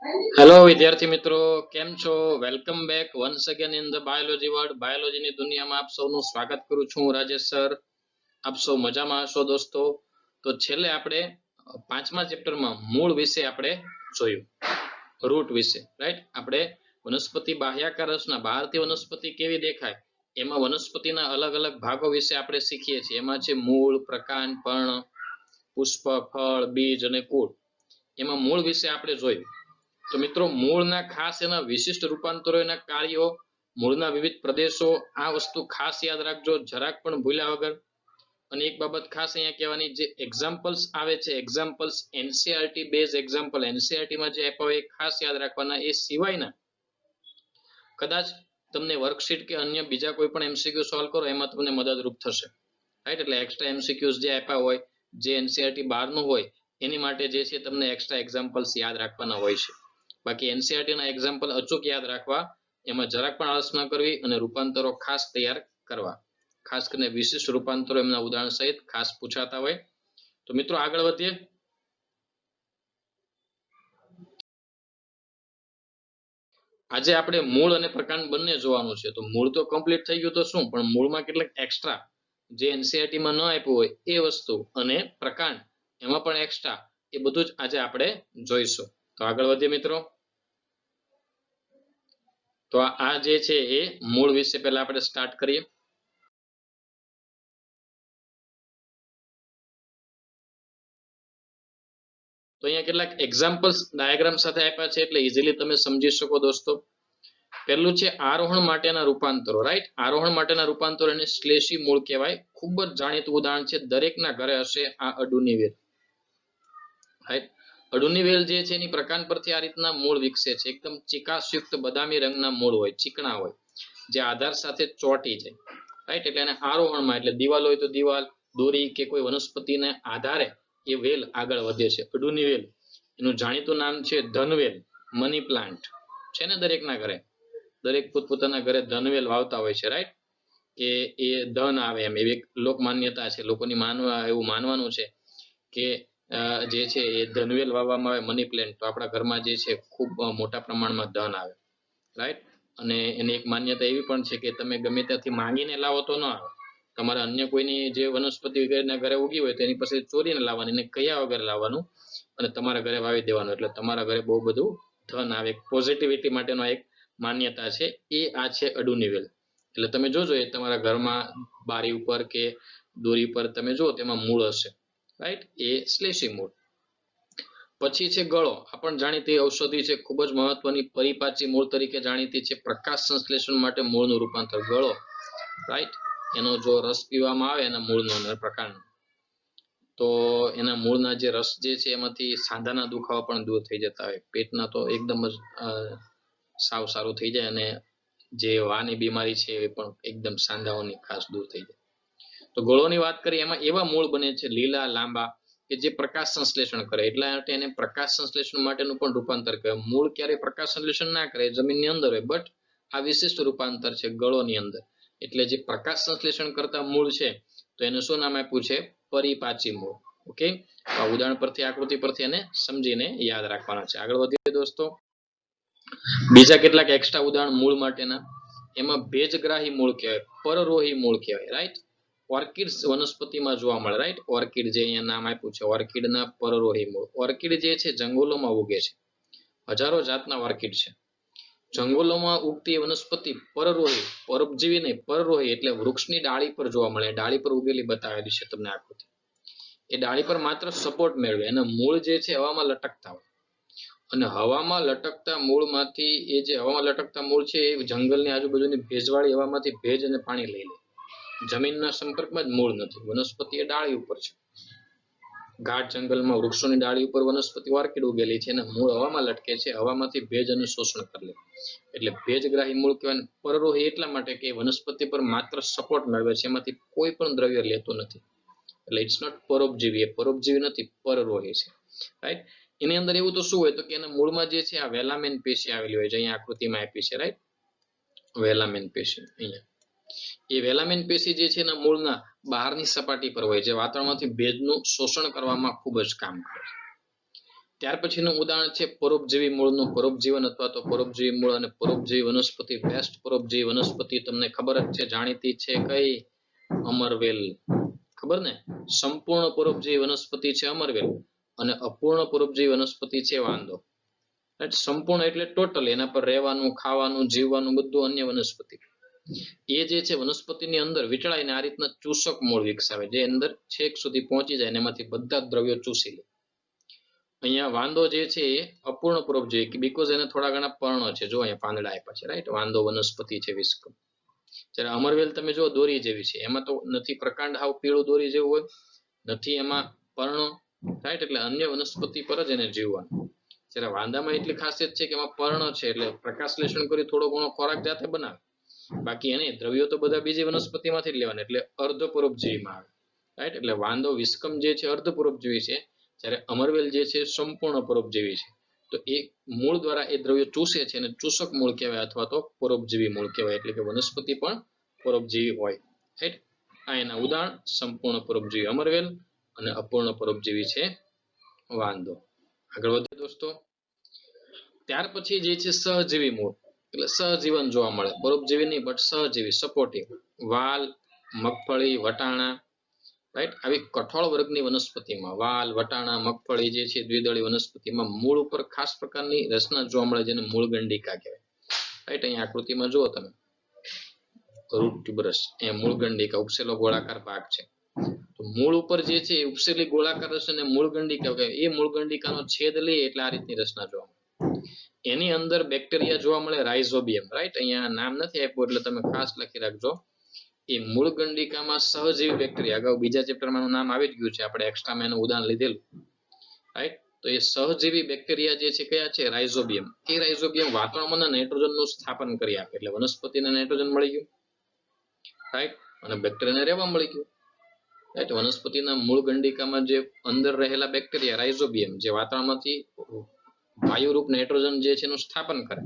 Hello વિદ્યાર્થી મિત્રો, કેમ છો? Welcome back once again in the biology world. બાયોલોજીની દુનિયામાં આપ સૌનું સ્વાગત કરું છું. હું રાજેશ સર. આપ સૌ મજામાં હશો દોસ્તો. તો છેલ્લે આપણે 5મા ચેપ્ટરમાં મૂળ વિશે આપણે જોયું, રૂટ વિશે, રાઈટ. આપણે વનસ્પતિ બાહ્યાકાર રચના, બહારથી વનસ્પતિ કેવી દેખાય, એમાં વનસ્પતિના અલગ અલગ ભાગો વિશે આપણે શીખીએ છીએ. એમાં છે મૂળ, પ્રકાંડ, પર્ણ, પુષ્પ, ફળ, બીજ અને કુળ. એમાં મૂળ વિશે આપણે જોયું. તો મિત્રો, મૂળના ખાસ એના વિશિષ્ટ રૂપાંતરો, એના કાર્યો, મૂળના વિવિધ પ્રદેશો, આ વસ્તુ ખાસ યાદ રાખજો, જરાક પણ ભૂલ્યા વગર. અને એક બાબત ખાસ અહીંયા કહેવાની, જે એક્ઝામ્પલ્સ આવે છે, એક્ઝામ્પલ્સ એનસીઆરટી બેઝ એક્ઝામ્પલ એનસીઆરટીમાં જે આપ્યા હોય એ ખાસ યાદ રાખવાના. એ સિવાયના કદાચ તમને વર્કશીટ કે અન્ય બીજા કોઈ પણ એમસીક્યુ સોલ્વ કરો, એમાં તમને મદદરૂપ થશે, રાઈટ. એટલે એક્સ્ટ્રા એમસીક્યુઝ જે આપ્યા હોય, જે એનસીઆરટી બહારનું હોય, એની માટે જે છે તમને એક્સ્ટ્રા એક્ઝામ્પલ્સ યાદ રાખવાના હોય છે. બાકી એનસીઆરટીના એક્ઝામ્પલ અચૂક યાદ રાખવા, એમાં જરાક પણ આળસ ન કરવી, અને રૂપાંતરો ખાસ તૈયાર કરવા. ખાસ કરીને વિશિષ્ટ રૂપાંતરો એમના ઉદાહરણ સહિત ખાસ પૂછાતા હોય. તો મિત્રો, આગળ વધીએ. આજે આપણે મૂળ અને પ્રકાંડ બંને જોવાનું છે. તો મૂળ તો કમ્પ્લીટ થઈ ગયું, તો શું, પણ મૂળમાં કેટલાક એક્સ્ટ્રા જે એનસીઆરટીમાં ન આપ્યું હોય એ વસ્તુ, અને પ્રકાંડ એમાં પણ એક્સ્ટ્રા, એ બધું જ આજે આપણે જોઈશું. તો આગળ વધીએ મિત્રો. તો આ જે છે એ મૂળ વિશે પહેલા આપણે સ્ટાર્ટ કરીએ. તો અહીંયા કેટલાક એક્ઝામ્પલ્સ ડાયાગ્રામ સાથે આપ્યા છે, એટલે ઇઝીલી તમે સમજી શકો દોસ્તો. પહેલું છે આરોહણ માટેના રૂપાંતરો, રાઈટ. આરોહણ માટેના રૂપાંતરો એને શ્લેષી મૂળ કહેવાય. ખૂબ જ જાણીતું ઉદાહરણ છે, દરેકના ઘરે હશે આ અડુની વેલ, રાઈટ. અડુની વેલ જે છે એની પ્રકાંડ પરથી આ રીતના મૂળ વિકસે છે. એકદમ ચિકાસયુક્ત બદામી રંગના મૂળ હોય, ચીકણા હોય, જે આધાર સાથે ચોંટી જાય, રાઈટ. એટલે એને આરોહણમાં, એટલે દિવાલ હોય તો દિવાલ, દોરી કે કોઈ વનસ્પતિને આધારે એ વેલ આગળ વધે છે. અડુની વેલ, એનું જાણીતું નામ છે ધનવેલ, મની પ્લાન્ટ છે ને દરેકના ઘરે. દરેક પોતપોતાના ઘરે ધનવેલ વાવતા હોય છે, રાઈટ. કે એ ધન આવે એમ, એવી લોક માન્યતા છે. લોકોની એવું માનવાનું છે કે જે છે એ ધનવેલ વાવવામાં આવે, મની પ્લાન્ટ, તો આપણા ઘરમાં જે છે ખૂબ મોટા પ્રમાણમાં ધન આવે, રાઈટ. અને એની એક માન્યતા એવી પણ છે કે તમે ગમે ત્યાંથી માંગીને લાવો તો ન આવે. તમારે અન્ય કોઈની જે વનસ્પતિ વગેરેના ઘરે ઉગી હોય તો એની પાસે ચોરીને લાવવાની, એને કયા વગર લાવવાનું, અને તમારા ઘરે વાવી દેવાનું. એટલે તમારા ઘરે બહુ બધું ધન આવે. પોઝિટિવિટી માટેનો એક માન્યતા છે એ આ છે અડુની વેલ. એટલે તમે જોજો, એ તમારા ઘરમાં બારી ઉપર કે દોરી ઉપર તમે જો, તેમાં મૂળ હશે, રાઈટ. એ શ્લેષી મૂળ. પછી છે ગળો. આ પણ જાણીતી ઔષધિ છે, ખૂબ જ મહત્વની, પરિપાચી મૂળ તરીકે જાણીતી છે. પ્રકાશ સંશ્લેષણ માટે મૂળનું રૂપાંતર ગળો, રાઈટ. એનો જો રસ પીવામાં આવે એના મૂળનો અને પ્રકાંડનો, તો એના મૂળના જે રસ જે છે એમાંથી સાંધાના દુખાવા પણ દૂર થઈ જતા હોય. પેટના તો એકદમ જ સાવ સારું થઈ જાય, અને જે વાની બીમારી છે એ પણ એકદમ સાંધાઓની ખાસ દૂર થઈ જાય. તો ગળોની વાત કરીએ, એમાં એવા મૂળ બને છે લીલા, લાંબા, કે જે પ્રકાશ સંશ્લેષણ કરે. એટલા માટે એને પ્રકાશ સંશ્લેષણ માટેનું પણ રૂપાંતર કહેવાય. મૂળ ક્યારેય પ્રકાશ સંશ્લેષણ ના કરે, જમીનની અંદર હોય, બટ આ વિશિષ્ટ રૂપાંતર છે ગળોની અંદર. એટલે જે પ્રકાશ સંશ્લેષણ કરતા મૂળ છે, તો એને શું નામ આપ્યું છે? પરિપાચી મૂળ. ઓકે. આ ઉદાહરણ પરથી, આકૃતિ પરથી એને સમજીને યાદ રાખવાના છે. આગળ વધીએ દોસ્તો. બીજા કેટલાક એક્સ્ટ્રા ઉદાહરણ મૂળ માટેના, એમાં ભેજગ્રાહી મૂળ કહેવાય, પરરોહી મૂળ કહેવાય, રાઈટ. ઓર્કિડ વનસ્પતિમાં જોવા મળે, રાઈટ. ઓર્કિડ જે અહીંયા નામ આપ્યું છે, ઓર્કિડના પરરોહી મૂળ. ઓર્કિડ જે છે જંગલોમાં ઉગે છે, હજારો જાતના ઓર્કિડ છે. જંગલોમાં ઉગતી વનસ્પતિ પરરોહી, પરોપજીવી નહીં, પરરોહી એટલે વૃક્ષની ડાળી પર જોવા મળે. ડાળી પર ઉગેલી બતાવેલી છે તમને આકૃતિ. એ ડાળી પર માત્ર સપોર્ટ મેળવે, એના મૂળ જે છે હવામાં લટકતા હોય. અને હવામાં લટકતા મૂળમાંથી, એ જે હવામાં લટકતા મૂળ છે એ જંગલની આજુબાજુની ભેજવાળી હવામાંથી ભેજ અને પાણી લઈ લે. જમીનના સંપર્કમાં જ મૂળ નથી. વનસ્પતિ એ ડાળી ઉપર છે. ઘાટ જંગલમાં વૃક્ષોની ડાળી ઉપર વનસ્પતિ ઓર્કિડ ઉગેલી છે, અને મૂળ હવામાં લટકે છે, હવામાંથી ભેજ અને શોષણ કરી લે. એટલે ભેજગ્રાહી મૂળ કહેવાય. પરરોહી એટલા માટે કે વનસ્પતિ પર માત્ર સપોર્ટ મેળવે છે, એમાંથી કોઈ પણ દ્રવ્ય લેતો નથી. એટલે ઇટ્સ નોટ પરોપજીવી. એ પરોપજીવી નથી, પરરોહી છે, રાઈટ. એની અંદર એવું તો શું હોય, તો કે એના મૂળમાં જે છે આ વેલામેન પેશી આવેલી હોય છે. અહીંયા આકૃતિમાં આપી છે, રાઈટ. વેલામેન પેશી અહીંયા. એ વેલામેન પેશી જે છે એના મૂળના બહારની સપાટી પર હોય, જે વાતાવરણમાંથી ભેજનું શોષણ કરવામાં ખૂબ જ કામ કરે. ત્યાર પછીનું ઉદાહરણ છે પરોપજીવી મૂળનું પરોપજીવન અથવા તો પરોપજીવી મૂળ અને પરોપજીવી વનસ્પતિ. બેસ્ટ પરોપજીવી વનસ્પતિ તમને ખબર જ છે, જાણીતી છે, કઈ? અમરવેલ. ખબર ને? સંપૂર્ણ પરોપજીવી વનસ્પતિ છે અમરવેલ અને અપૂર્ણ પરોપજીવી વનસ્પતિ છે વાંદો. સંપૂર્ણ એટલે ટોટલ, એના પર રહેવાનું, ખાવાનું, જીવવાનું બધું અન્ય વનસ્પતિ. એ જે છે વનસ્પતિની અંદર વીંટળાઈને આ રીતના ચૂસક મૂળ વિકસાવે, જે અંદર છેક સુધી પહોંચી જાય અને એમાંથી બધા દ્રવ્યો ચૂસી લે. અહીંયા વાંદો જે છે એ અપૂર્ણ પરોપજીવી, બીકોઝ એને થોડા ઘણા પર્ણો છે. જો અહીંયા પાંદડા આપ્યા છે, રાઈટ? વાંદો વનસ્પતિ છે વિસ્કમ. જ્યારે અમરવેલ તમે જો દોરી જેવી છે, એમાં તો નથી પ્રકાંડ હાવ પીળું દોરી જેવું હોય, નથી એમાં પર્ણો, રાઈટ? એટલે અન્ય વનસ્પતિ પર જ એને જીવવાનું. જ્યારે વાંદામાં એટલી ખાસિયત છે કે એમાં પર્ણ છે, એટલે પ્રકાશલેષણ કરી થોડો ઘણો ખોરાક જાતે બનાવે, બાકી એને દ્રવ્યો તો બધા બીજી વનસ્પતિમાંથી જ લેવાના, એટલે અર્ધ પરોપજીવીમાં આવે, રાઈટ? એટલે વાંદો વિસ્કમ જે છે અર્ધ પરોપજીવી છે, જ્યારે અમરવેલ જે છે સંપૂર્ણ પરોપજીવી છે. તો એ મૂળ દ્વારા એ દ્રવ્ય ચૂસે છે અને ચૂસક મૂળ કહેવાય અથવા તો પરોપજીવી મૂળ કહેવાય. એટલે કે વનસ્પતિ પણ પરોપજીવી હોય, રાઈટ? આ એના ઉદાહરણ સંપૂર્ણ પરોપજીવી અમરવેલ અને અપૂર્ણ પરોપજીવી છે વાંદો. આગળ વધીએ દોસ્તો. ત્યાર પછી જે છે સહજીવી મૂળ, એટલે સહજીવન જોવા મળે, પરોપજીવી નહીં બટ સહજીવી, સપોર્ટિવ. વાલ, મગફળી, વટાણા, રાઈટ? આવી કઠોળ વર્ગની વનસ્પતિમાં વાલ, વટાણા, મગફળી જે છે દ્વિદળી વનસ્પતિમાં મૂળ ઉપર ખાસ પ્રકારની રચના જોવા મળે, જેને મૂળગંડિકા કહેવાય, રાઈટ? અહીંયા આકૃતિમાં જુઓ તમે, રૂટ ટ્યુબરસ, એ મૂળગંડિકા ઉપસેલો ગોળાકાર ભાગ છે. તો મૂળ ઉપર જે છે ઉપસેલી ગોળાકાર રચનાને મૂળગંડિકા કહેવાય. એ મૂળગંડિકાનો છેદ લઈએ એટલે આ રીતની રચના જોવા મળે. એની અંદર બેક્ટેરિયા જોવા મળે, રાઇઝોબિયમ, રાઈટ? અહીંયા નામ નથી આપ્યું એટલે તમે ખાસ લખી રાખજો. એ મૂળગંડિકામાં સહજીવી બેક્ટેરિયા, અગાઉ બીજા ચેપ્ટરમાં નામ આવી જ ગયું છે, આપણે એક્સ્ટ્રામાં એનું ઉદાહરણ લીધેલું, રાઈટ? તો એ સહજીવી બેક્ટેરિયા જે છે કયા છે? રાઇઝોબિયમ. એ રાઇઝોબિયમ વાતાવરણમાં નાઇટ્રોજનનું સ્થાપન કરી આપે, એટલે વનસ્પતિને નાઇટ્રોજન મળી ગયું, રાઈટ? અને બેક્ટેરિયાને રહેવા મળી ગયું, રાઈટ? વનસ્પતિના મૂળગંડિકામાં જે અંદર રહેલા બેક્ટેરિયા રાઇઝોબિયમ, જે વાતાવરણમાંથી વાયુરૂપ નાઇટ્રોજન જે છે એનું સ્થાપન કરે,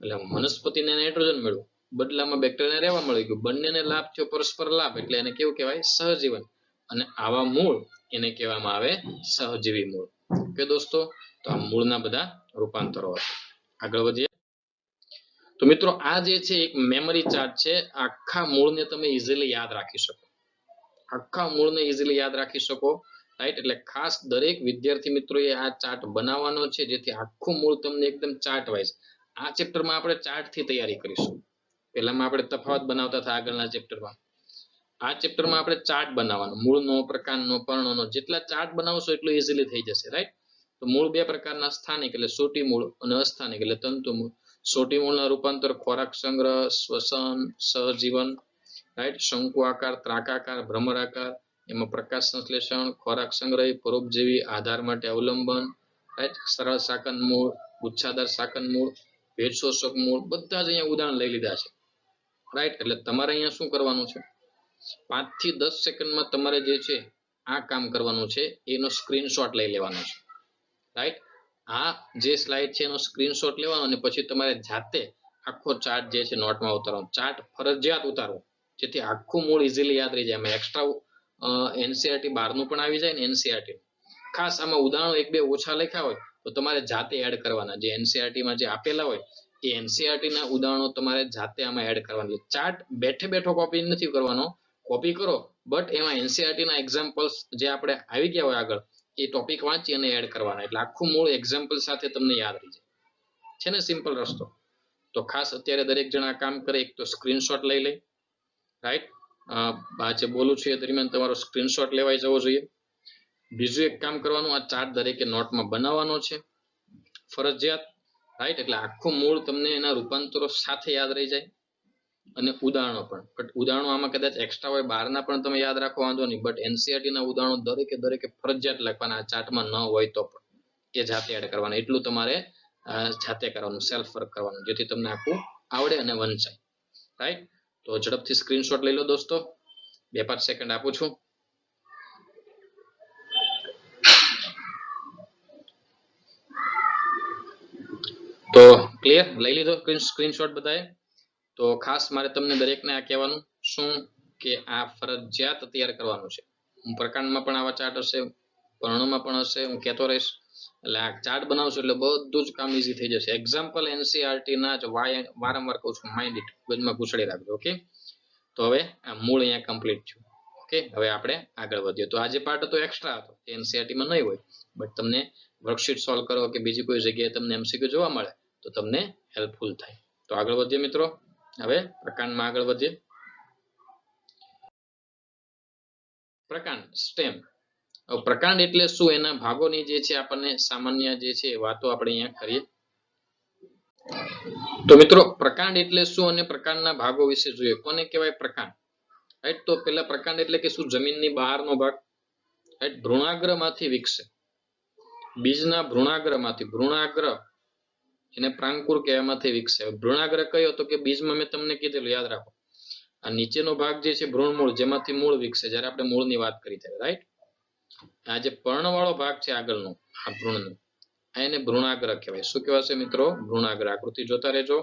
એટલે વનસ્પતિને નાઇટ્રોજન મળ્યું, બદલામાં બેક્ટેરિયાને રહેવા મળી ગયું, બંનેને લાભ થયો, પરસ્પર લાભ, એટલે એને કેવું કહેવાય? સહજીવન. અને આવા મૂળ એને કહેવામાં આવે સહજીવી મૂળ. ઓકે દોસ્તો, તો આ મૂળના બધા રૂપાંતરો હતા. આગળ વધીએ. તો મિત્રો આ જે છે એક મેમરી ચાર્ટ છે, આખા મૂળને તમે ઇઝીલી યાદ રાખી શકો, આખા મૂળને ઇઝીલી યાદ રાખી શકો, રાઈટ? એટલે ખાસ દરેક વિદ્યાર્થી મિત્રોએ આ ચાર્ટ બનાવવાનો છે, જેથી આખું મૂળ તમને એકદમ ચાર્ટ વાઇઝ. આ ચેપ્ટરમાં આપણે ચાર્ટથી તૈયારી કરીશું. પહેલામાં આપણે તફાવત બનાવતા હતા આગળના ચેપ્ટરમાં. આ ચેપ્ટરમાં આપણે ચાર્ટ બનાવવાનો, મૂળનો, પ્રકારનો, પર્ણનો. જેટલા ચાર્ટ બનાવશો એટલું ઇઝીલી થઈ જશે, રાઈટ? તો મૂળ બે પ્રકારના, સ્થાનિક એટલે સોટી મૂળ અને અસ્થાનિક એટલે તંતુ મૂળ. સોટી મૂળના રૂપાંતર ખોરાક સંગ્રહ, શ્વસન, સહજીવન, રાઈટ? શંકુ આકાર, ત્રાકાકાર, ભ્રમરાકાર, એમાં પ્રકાશ સંશ્લેષણ, ખોરાક સંગ્રહ, પરોપજીવી, આધાર માટે અવલંબન, રાઈટ? સરળ શાકન મૂળ, ગુચ્છાદાર શાકન મૂળ, ભેજ શોષક મૂળ, બધા જ અહીંયા ઉદાહરણ લઈ લીધા છે, રાઈટ? એટલે તમારે અહીંયા શું કરવાનું છે? 5 થી 10 સેકન્ડમાં તમારે જે છે આ કામ કરવાનું છે, એનો સ્ક્રીનશોટ લઈ લેવાનો છે, રાઈટ? આ જે સ્લાઇડ છે એનો સ્ક્રીનશોટ લેવાનો અને પછી તમારે જાતે આખો ચાર્ટ જે છે નોટમાં ઉતારવાનો. ચાર્ટ ફરજિયાત ઉતારવો, જેથી આખું મૂળ ઇઝીલી યાદ રહી જાય. એમાં એક્સ્ટ્રા NCERT બહારનું પણ આવી જાય ને NCERT. ખાસ આમાં ઉદાહરણો 1-2 ઓછા લખ્યા હોય તો તમારે જાતે એડ કરવાના. જે NCERT માં જે આપેલા હોય એ NCERT ના ઉદાહરણો તમારે જાતે આમાં એડ કરવાના. ચાર્ટ બેઠે બેઠો કોપી નથી કરવાનો, કોપી કરો બટ એમાં NCERT ના એક્ઝામ્પલ્સ જે આપણે આવી ગયા હોય આગળ, એ ટોપિક વાંચી અને એડ કરવાના, એટલે આખું મૂળ એક્ઝામ્પલ સાથે તમને યાદ રહી જાય. છે ને સિમ્પલ રસ્તો? તો ખાસ અત્યારે દરેક જણા કામ કરે, એક તો સ્ક્રીનશોટ લઈ લે, રાઈટ? આ જે બોલું છું એ દરમિયાન તમારો સ્ક્રીનશોટ લેવાઈ જવો જોઈએ. બીજું એક કામ કરવાનું, આ ચાર્ટ દરેકે નોટમાં બનાવવાનો છે ફરજિયાત, રાઈટ? એટલે આખું મૂળ તમને એના રૂપાંતરો સાથે યાદ રહી જાય અને ઉદાહરણો પણ. બટ ઉદાહરણો આમાં કદાચ એક્સ્ટ્રા હોય, બહારના પણ તમે યાદ રાખો, વાંધો નહીં, બટ NCERT ના ઉદાહરણો દરેકે ફરજિયાત લખવાના. આ ચાર્ટમાં ન હોય તો પણ એ જાતે એડ કરવાના. એટલું તમારે જાતે કરવાનું, સેલ્ફ વર્ક કરવાનું, જેથી તમને આખું આવડે અને વંચાય, રાઈટ? તો ઝડપથી સ્ક્રીનશોટ લઈ લો દોસ્તો. 2-5 સેકન્ડ આપું છું. તો ક્લિયર? લઈ લીધો સ્ક્રીનશોટ બધાએ? તો ખાસ મારે તમને દરેકને આ કહેવાનું શું કે આ ફરજિયાત તૈયાર કરવાનું છે. પ્રકાંડમાં પણ આવા ચાર્ટ હશે, પર્ણમાં પણ હશે, હું કહેતો રહીશ. એટલે આ ચાર્ટ બનાવશો એટલે બધું જ કામ ઈઝી થઈ જશે. એક્ઝામ્પલ એનસીઆરટી ના જ વારંવાર કહું છું, માઇન્ડ ઇટ, મગજમાં ઘૂસડી રાખજો. ઓકે, તો હવે આ મૂળ અહીંયા કમ્પ્લીટ થયું. ઓકે, હવે આપણે આગળ વધીએ. તો આજે પાર્ટ હતો એક્સ્ટ્રા હતો, એનસીઆરટી માં નહીં હોય, બટ તમને વર્કશીટ સોલ્વ કરો કે બીજી કોઈ જગ્યાએ તમને એમસીક્યુ જોવા મળે તો તમને હેલ્પફુલ થાય. તો આગળ વધીએ મિત્રો. હવે પ્રકાંડમાં આગળ વધીએ. પ્રકાંડ સ્ટેમ. પ્રકાંડ એટલે શું, એના ભાગોની જે છે આપણને સામાન્ય જે છે વાતો આપણે અહીંયા કરીએ. તો મિત્રો પ્રકાંડ એટલે શું અને પ્રકાંડના ભાગો વિશે જોઈએ. કોને કહેવાય પ્રકાંડ, રાઈટ? તો પેલા પ્રકાંડ એટલે કે શું, જમીનની બહારનો ભાગ, રાઈટ? ભ્રૂણાગ્રમાંથી વિકસે, બીજના ભ્રૂણાગ્રમાંથી, ભ્રૂણાગ્ર એને પ્રાંકુર કહેવામાંથી વિકસે. ભ્રૂણાગ્ર કયો તો કે બીજમાં મેં તમને કીધેલું, યાદ રાખો. આ નીચેનો ભાગ જે છે ભ્રૂણમૂળ, જેમાંથી મૂળ વિકસે, જ્યારે આપણે મૂળની વાત કરી ત્યારે, રાઈટ? આ જે પર્ણવાળો ભાગ છે આગળનો, આ ભ્રૂણનો, એને ભ્રૂણાગ્ર કહેવાય. શું કહેવાશે મિત્રો? ભ્રૂણાગ્ર. આકૃતિ જોતા રહેજો.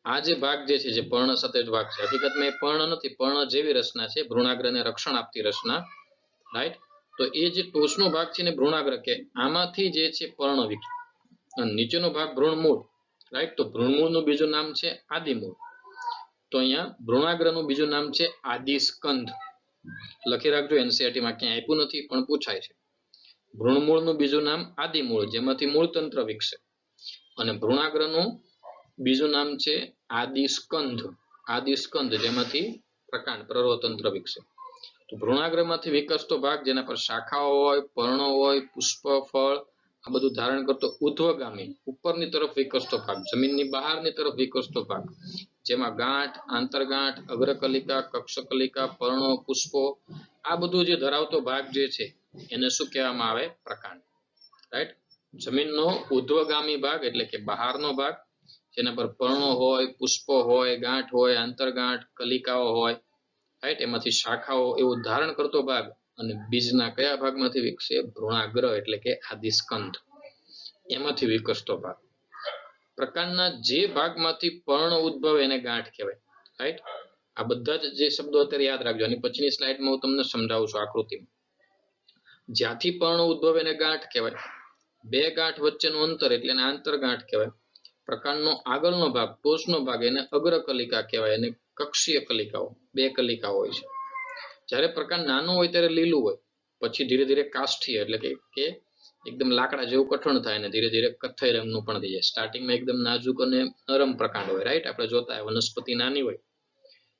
આ જે ભાગ જે છે, જે પર્ણ સતેજ ભાગ છે, હકીકતમાં એ પર્ણ નથી, પર્ણ જેવી રચના છે, ભ્રૂણાગ્રને રક્ષણ આપતી રચના, રાઈટ? તો એ જે ટોચનો ભાગ છે ને ભ્રૂણાગ્ર કે, આમાંથી જે છે પર્ણ વિકસે. અને નીચેનો ભાગ ભ્રૂણમૂળ, રાઈટ? તો ભ્રૂણમૂળનું બીજું નામ છે આદિમૂળ. તો અહીંયા ભ્રૂણાગ્રનું બીજું નામ છે આદિસ્કંદ. લખી રાખજો, એનસીઆરટી માં ક્યાંય આપ્યું નથી પણ પૂછાય છે. ભ્રૂણમૂળનું બીજું નામ આદિમૂળ, જેમાંથી મૂળતંત્ર વિકસે. અને ભ્રૂણાગ્રનું બીજું નામ છે આદિસ્કંદ. આદિસ્કંદ, જેમાંથી પ્રકાંડ, પ્રરોહતંત્ર વિકસે. તો ભ્રૂણાગ્રમાંથી વિકસતો ભાગ, જેના પર શાખાઓ હોય, પર્ણો હોય, પુષ્પ, ફળ, આ બધું ધારણ કરતો ઉધ્વગામી, ઉપરની તરફ વિકસતો ભાગ, જમીનની બહારની તરફ વિકસતો ભાગ, જેમાં ગાંઠ, આંતરગાંઠ, અગ્રકલિકા, કક્ષકલિકા, પર્ણો, પુષ્પો, આ બધું જે ધરાવતો ભાગ જે છે એને શું કહેવામાં આવે? પ્રકાંડ, રાઈટ? જમીનનો ઉધ્વગામી ભાગ એટલે કે બહારનો ભાગ, જેના પર પર્ણો હોય, પુષ્પો હોય, ગાંઠ હોય, આંતરગાંઠ, કલિકાઓ હોય, રાઈટ? એમાંથી શાખાઓ, એવું ધારણ કરતો ભાગ. અને બીજના કયા ભાગમાંથી વિકસે? ભ્રૂણાગ્ર એટલે કે આદિસ્કંદ, એમાંથી વિકસતો ભાગ. પ્રકાંડના જે ભાગમાંથી પર્ણ ઉદ્ભવે એને ગાંઠ કહેવાય, રાઈટ? આ બધા જ જે શબ્દો અત્યારે યાદ રાખજો, અને પછીની સ્લાઇડમાં હું તમને સમજાવું છું આકૃતિમાં. જ્યાંથી પર્ણ ઉદ્ભવે એને ગાંઠ કહેવાય. બે ગાંઠ વચ્ચેનું અંતર એટલે એને આંતરગાંઠ કહેવાય. પ્રકાંડનો આગળનો ભાગ, ટોચનો ભાગ, એને અગ્રકલિકા કહેવાય. અને કક્ષીય કલિકાઓ, બે કલિકાઓ હોય છે. જ્યારે પ્રકાંડ નાનો હોય ત્યારે લીલું હોય, પછી ધીરે ધીરે કાષ્ઠીય એટલે કે એકદમ લાકડા જેવું કઠણ થાય, અને ધીરે ધીરે કથ્થઈ રંગનું પણ થઈ જાય. સ્ટાર્ટિંગમાં એકદમ નાજુક અને નરમ પ્રકાંડ હોય, રાઈટ? આપણે જોતા વનસ્પતિ નાની હોય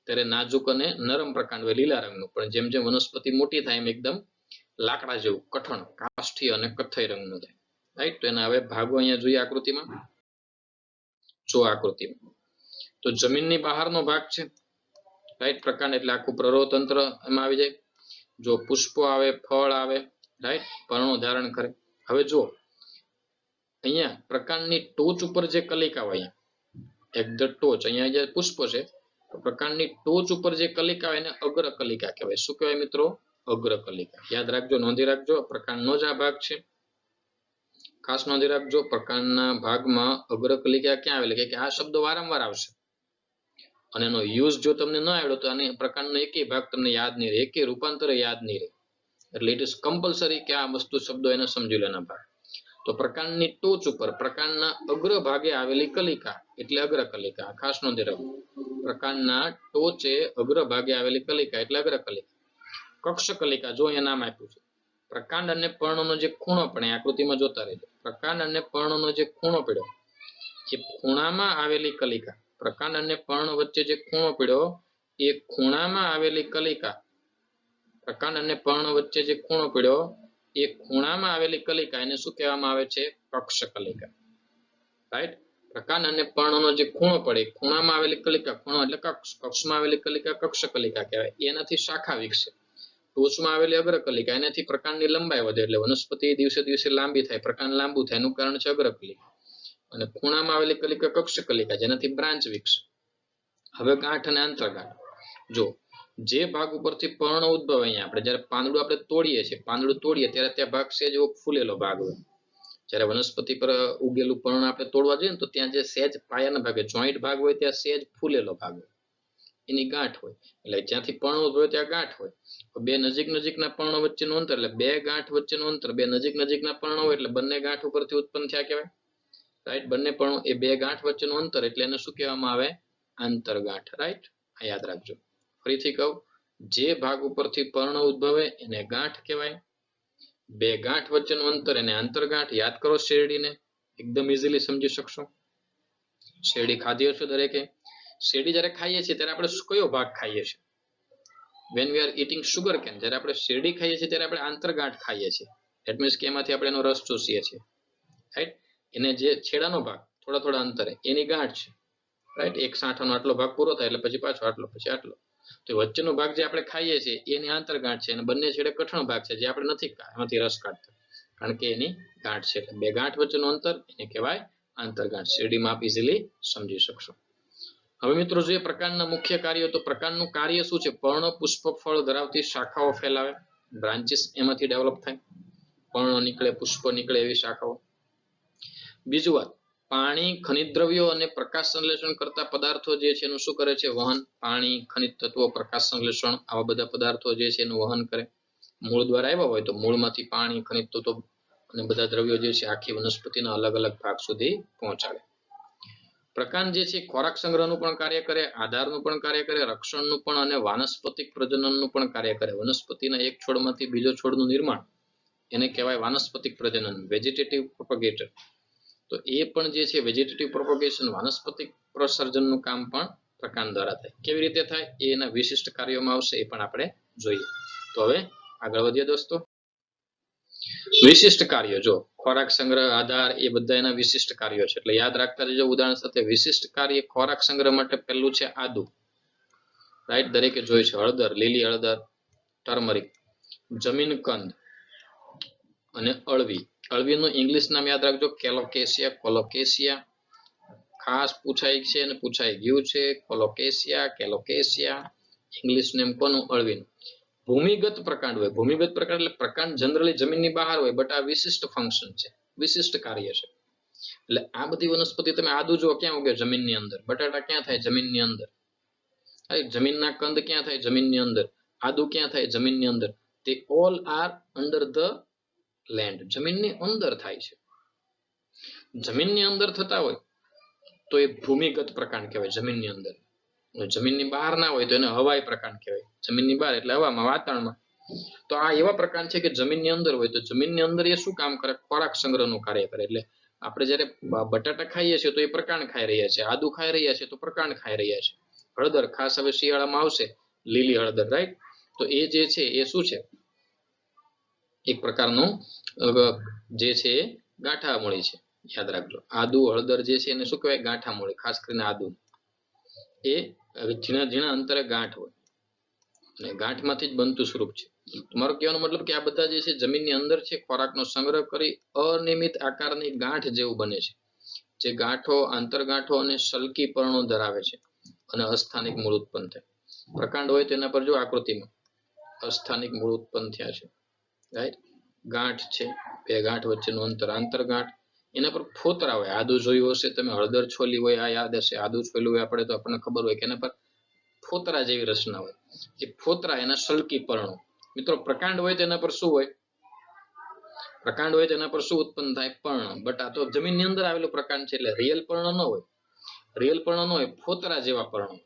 ત્યારે નાજુક અને નરમ પ્રકાંડ હોય લીલા રંગનું, પણ જેમ જેમ વનસ્પતિ મોટી થાય એમ એકદમ લાકડા જેવું કઠણ, કાષ્ઠીય અને કથ્થઈ રંગનું થાય, રાઈટ? તો એના હવે ભાગો અહીંયા જોઈએ આકૃતિમાં. જો આકૃતિમાં, તો જમીનની બહારનો ભાગ છે, રાઈટ? પ્રકાંડ એટલે આખું પ્રરોહતંત્ર એમાં આવી જાય. જો પુષ્પો આવે, ફળ આવે, રાઈટ? પર્ણો ધારણ કરે. હવે જો અહીંયા પ્રકાંડની ટોચ ઉપર જે કલિકા હોય, એટ ધ ટોચ, અહીંયા જે પુષ્પ છે, તો પ્રકાંડની ટોચ ઉપર જે કલિકા હોય એને અગ્રકલિકા કહેવાય. શું કહેવાય મિત્રો? અગ્રકલિકા. યાદ રાખજો, નોંધી રાખજો, પ્રકાંડનો જ આ ભાગ છે. ખાસ નોંધી રાખજો, પ્રકાંડના ભાગમાં અગ્રકલિકા ક્યાં આવેલી, કે આ શબ્દ વારંવાર આવશે, અને એનો યુઝ જો તમને ન આવડ્યો તો આને પ્રકાંડનો એકેય ભાગ તમને યાદ નહીં રહે, એકેય રૂપાંતર યાદ નહીં રહે. એટલે ઇટ ઇઝ કમ્પલસરી કે આ વસ્તુ શબ્દો એને સમજી લેના ભાગ. તો પ્રકાંડની ટોચ ઉપર, પ્રકાંડના અગ્રભાગે આવેલી કલિકા એટલે અગ્રકલિકા. ખાસ નોંધી રાખો, પ્રકાંડના ટોચે અગ્રભાગે આવેલી કલિકા એટલે અગ્રકલિકા. કક્ષકલિકા, જો અહીંયા નામ આપ્યું છે. પ્રકાંડ અને પર્ણનો જે ખૂણો પડે, આકૃતિમાં જોતા રહેજો. પ્રકાંડ અને પર્ણનો જે ખૂણો પડ્યો, એ ખૂણામાં આવેલી કલિકા. પ્રકાંડ અને પર્ણ વચ્ચે જે ખૂણો પડ્યો, એ ખૂણામાં આવેલી કલિકા. પ્રકાંડ અને પર્ણ વચ્ચે જે ખૂણો પડ્યો, એ ખૂણામાં આવેલી કલિકા, એને શું કહેવામાં આવે છે? કક્ષકલિકા, રાઈટ? પ્રકાંડ અને પર્ણનો જે ખૂણો પડે, ખૂણામાં આવેલી કલિકા, ખૂણો એટલે કક્ષ, કક્ષમાં આવેલી કલિકા કક્ષકલિકા કહેવાય. એનાથી શાખા વિકસે. ટોચમાં આવેલી અગ્રકલિકા, એનાથી પ્રકાંડની લંબાઈ વધે, એટલે વનસ્પતિ દિવસે દિવસે લાંબી થાય, પ્રકાંડ લાંબુ થાય, એનું કારણ છે અગ્રકલિકા. અને ખૂણામાં આવેલી કલિકા કક્ષકલિકા, જેનાથી બ્રાન્ચ વિકસે. હવે ગાંઠ અને આંતરગાંઠ. જો જે ભાગ ઉપરથી પર્ણ ઉદ્ભવે, અહીંયા આપણે જ્યારે પાંદડું આપણે તોડીએ છીએ, પાંદડું તોડીએ ત્યારે ત્યાં ભાગ સેજ એવો ફૂલેલો ભાગ હોય. જ્યારે વનસ્પતિ પર ઉગેલું પર્ણ આપણે તોડવા જઈએ ને, તો ત્યાં જે સેજ પાયાના ભાગે જોઈન્ટ ભાગ હોય, ત્યાં સેજ ફૂલેલો ભાગ હોય, એની ગાંઠ હોય. એટલે જ્યાંથી પર્ણ ઉદ્ભવે ત્યાં ગાંઠ હોય. બે નજીક નજીકના પર્ણો વચ્ચેનું અંતર એટલે બે ગાંઠ વચ્ચેનું અંતર, બે નજીક નજીકના પર્ણો હોય એટલે બંને ગાંઠ ઉપરથી ઉત્પન્ન થયા કહેવાય. રાઈટ, બંને પર્ણો એ બે ગાંઠ વચ્ચેનું અંતર એટલે એને શું કહેવામાં આવે? આંતરગાંઠ. રાઈટ, આ યાદ રાખજો. ફરીથી કહું, જે ભાગ ઉપરથી પર્ણ ઉદ્ભવે એને ગાંઠ કહેવાય. બે ગાંઠ વચ્ચેનું અંતર એને આંતરગાંઠ. યાદ કરો શેરડીને, એકદમ ઇઝીલી સમજી શકશો. શેરડી ખાધી હશે દરેકે. શેરડી જ્યારે ખાઈએ છીએ ત્યારે આપણે કયો ભાગ ખાઈએ છીએ? when we are eating sugar cane, જ્યારે આપણે શેરડી ખાઈએ છીએ ત્યારે આપણે આંતરગાંઠ ખાઈએ છીએ. ધેટ મીન્સ કે એમાંથી આપણે એનો રસ ચૂસીએ છીએ. રાઈટ, એને જે છેડાનો ભાગ થોડા થોડા અંતરે એની ગાંઠ છે. રાઈટ, એક સાંઠાનો આટલો ભાગ પૂરો થાય એટલે પછી પાછો આટલો, પછી આટલો. તો વચ્ચેનો ભાગ જે આપણે ખાઈએ છીએ એની આંતરગાંઠ છે અને બંને છેડે કઠણ ભાગ છે જે આપણે નથી એમાંથી રસ કાઢતા, કારણ કે એની ગાંઠ છે. એટલે બે ગાંઠ વચ્ચેનું અંતર એને કહેવાય આંતરગાંઠ. શેરડીમાં આપ ઇઝીલી સમજી શકશો. હવે મિત્રો જોઈએ પ્રકાંડના મુખ્ય કાર્યો. તો પ્રકાંડનું કાર્ય શું છે? પર્ણ, પુષ્પ, ફળ ધરાવતી શાખાઓ ફેલાવે, બ્રાન્ચીસ એમાંથી ડેવલપ થાય. પર્ણ નીકળે, પુષ્પ નીકળે એવી શાખાઓ. બીજું વાત, પાણી, ખનિજ દ્રવ્યો અને પ્રકાશ સંશ્લેષણ કરતા પદાર્થો જે છે એનું શું કરે છે? વહન. પાણી, ખનિજ તત્વો, પ્રકાશ સંશ્લેષણ આવા બધા પદાર્થો જે છે એનું વહન કરે. મૂળ દ્વારા આવ્યા હોય તો મૂળમાંથી પાણી, ખનિજ તત્વો અને બધા દ્રવ્યો જે છે આખી વનસ્પતિના અલગ અલગ ભાગ સુધી પહોંચાડે. પ્રકાંડ જે છે ખોરાક સંગ્રહનું પણ કાર્ય કરે, આધારનું પણ કાર્ય કરે, રક્ષણનું પણ અને વાનસ્પતિક પ્રજનનનું પણ કાર્ય કરે. વનસ્પતિના એક છોડમાંથી બીજો છોડનું નિર્માણ એને કહેવાય વાનસ્પતિક પ્રજનન, વેજીટેટિવ પ્રોપેગેટર. તો એ પણ જે છે વેજીટેટિવ પ્રોપેગેશન, વાનસ્પતિક પ્રસર્જનનું કામ પણ પ્રકાંડ દ્વારા થાય. કેવી રીતે થાય એ એના વિશિષ્ટ કાર્યોમાં આવશે, એ પણ આપણે જોઈએ. તો હવે આગળ વધીએ દોસ્તો. વિશિષ્ટ કાર્યો, જો ખોરાક સંગ્રહ, આધાર એ બધા એના વિશિષ્ટ કાર્યો છે એટલે યાદ રાખતા જજો ઉદાહરણ સાથે. વિશિષ્ટ કાર્ય ખોરાક સંગ્રહ માટે પહેલું છે આદુ. રાઈટ, દરેકે જોઈ છે. હળદર, લીલી હળદર, ટર્મરિક. જમીન કંદ અને અળવી. અળવીનું ઇંગ્લિશ નામ યાદ રાખજો, કેલોકેસિયા, કોલોકેસિયા. ખાસ પૂછાય છે અને પૂછાઈ ગયું છે. કોલોકેસિયા, કેલોકેસિયા. ઇંગ્લિશ નેમ કોનું? અળવીનું. ભૂમિગત પ્રકાંડ હોય. ભૂમિગત પ્રકાંડ એટલે પ્રકાંડ જનરલી જમીનની બહાર હોય, બટ આ વિશિષ્ટ ફંક્શન છે, વિશિષ્ટ કાર્ય છે. એટલે આ બધી વનસ્પતિ, તમે આદુ જો ક્યાં ઉગે? જમીનની અંદર. બટાટા ક્યાં થાય? જમીનની અંદર. જમીનના કંદ ક્યાં થાય? જમીનની અંદર. આદુ ક્યાં થાય? જમીનની અંદર. તે all are under the land, જમીનની અંદર થાય છે. જમીનની અંદર થતા હોય તો એ ભૂમિગત પ્રકાંડ કહેવાય, જમીનની અંદર. જમીનની બહાર ના હોય તો એને હવાઈ પ્રકાંડ કહેવાય. જમીનની બહાર એટલે હવામાં, વાતાવરણમાં. તો આ એવા પ્રકાંડ છે કે જમીનની અંદર હોય. તો જમીનની અંદર એ શું કામ કરે? ખોરાક સંગ્રહનું કાર્ય કરે. એટલે આપણે જ્યારે બટાટા ખાઈએ છીએ તો એ પ્રકાંડ ખાઈ રહ્યા છે, આદુ ખાઈ રહ્યા છે તો પ્રકાંડ ખાઈ રહ્યા છે. હળદર, ખાસ હવે શિયાળામાં આવશે લીલી હળદર, રાઈટ. તો એ જે છે એ શું છે? એક પ્રકારનું જે છે એ ગાંઠામૂળી છે, યાદ રાખજો. આદુ, હળદર જે છે એને શું કહેવાય? ગાંઠામૂળી. ખાસ કરીને આદુ એ ઝીણા ઝીણા અંતરે ગાંઠ હોય અને ગાંઠમાંથી જ બનતું સ્વરૂપ છે. તમારો કહેવાનો મતલબ કે આ બધા જે છે જમીનની અંદર છે, ખોરાકનો સંગ્રહ કરી અનિયમિત આકારની ગાંઠ જેવું બને છે, જે ગાંઠો, આંતરગાંઠો અને સલ્કી પર્ણો ધરાવે છે અને અસ્થાનિક મૂળ ઉત્પન્ન થાય. પ્રકાંડ હોય તેના પર જો આકૃતિમાં અસ્થાનિક મૂળ ઉત્પન્ન થયા છે, રાઈટ. ગાંઠ છે, બે ગાંઠ વચ્ચેનું અંતર આંતરગાંઠ. એના પર ફોતરા હોય. આદુ જોયું હશે તમે, હળદર છોલી હોય, આ યાદ હશે. આદુ છોલ્યું હોય આપણે તો આપણને ખબર હોય કે એના પર ફોતરા જેવી રચના હોય. એ ફોતરા એના સલ્કી પર્ણો. મિત્રો પ્રકાંડ હોય તેના પર શું હોય? પ્રકાંડ હોય તેના પર શું ઉત્પન્ન થાય? પર્ણ. બટ આ તો જમીનની અંદર આવેલું પ્રકાંડ છે એટલે રિયલ પર્ણ ન હોય. રિયલ પર્ણ ન હોય, ફોતરા જેવા પર્ણો.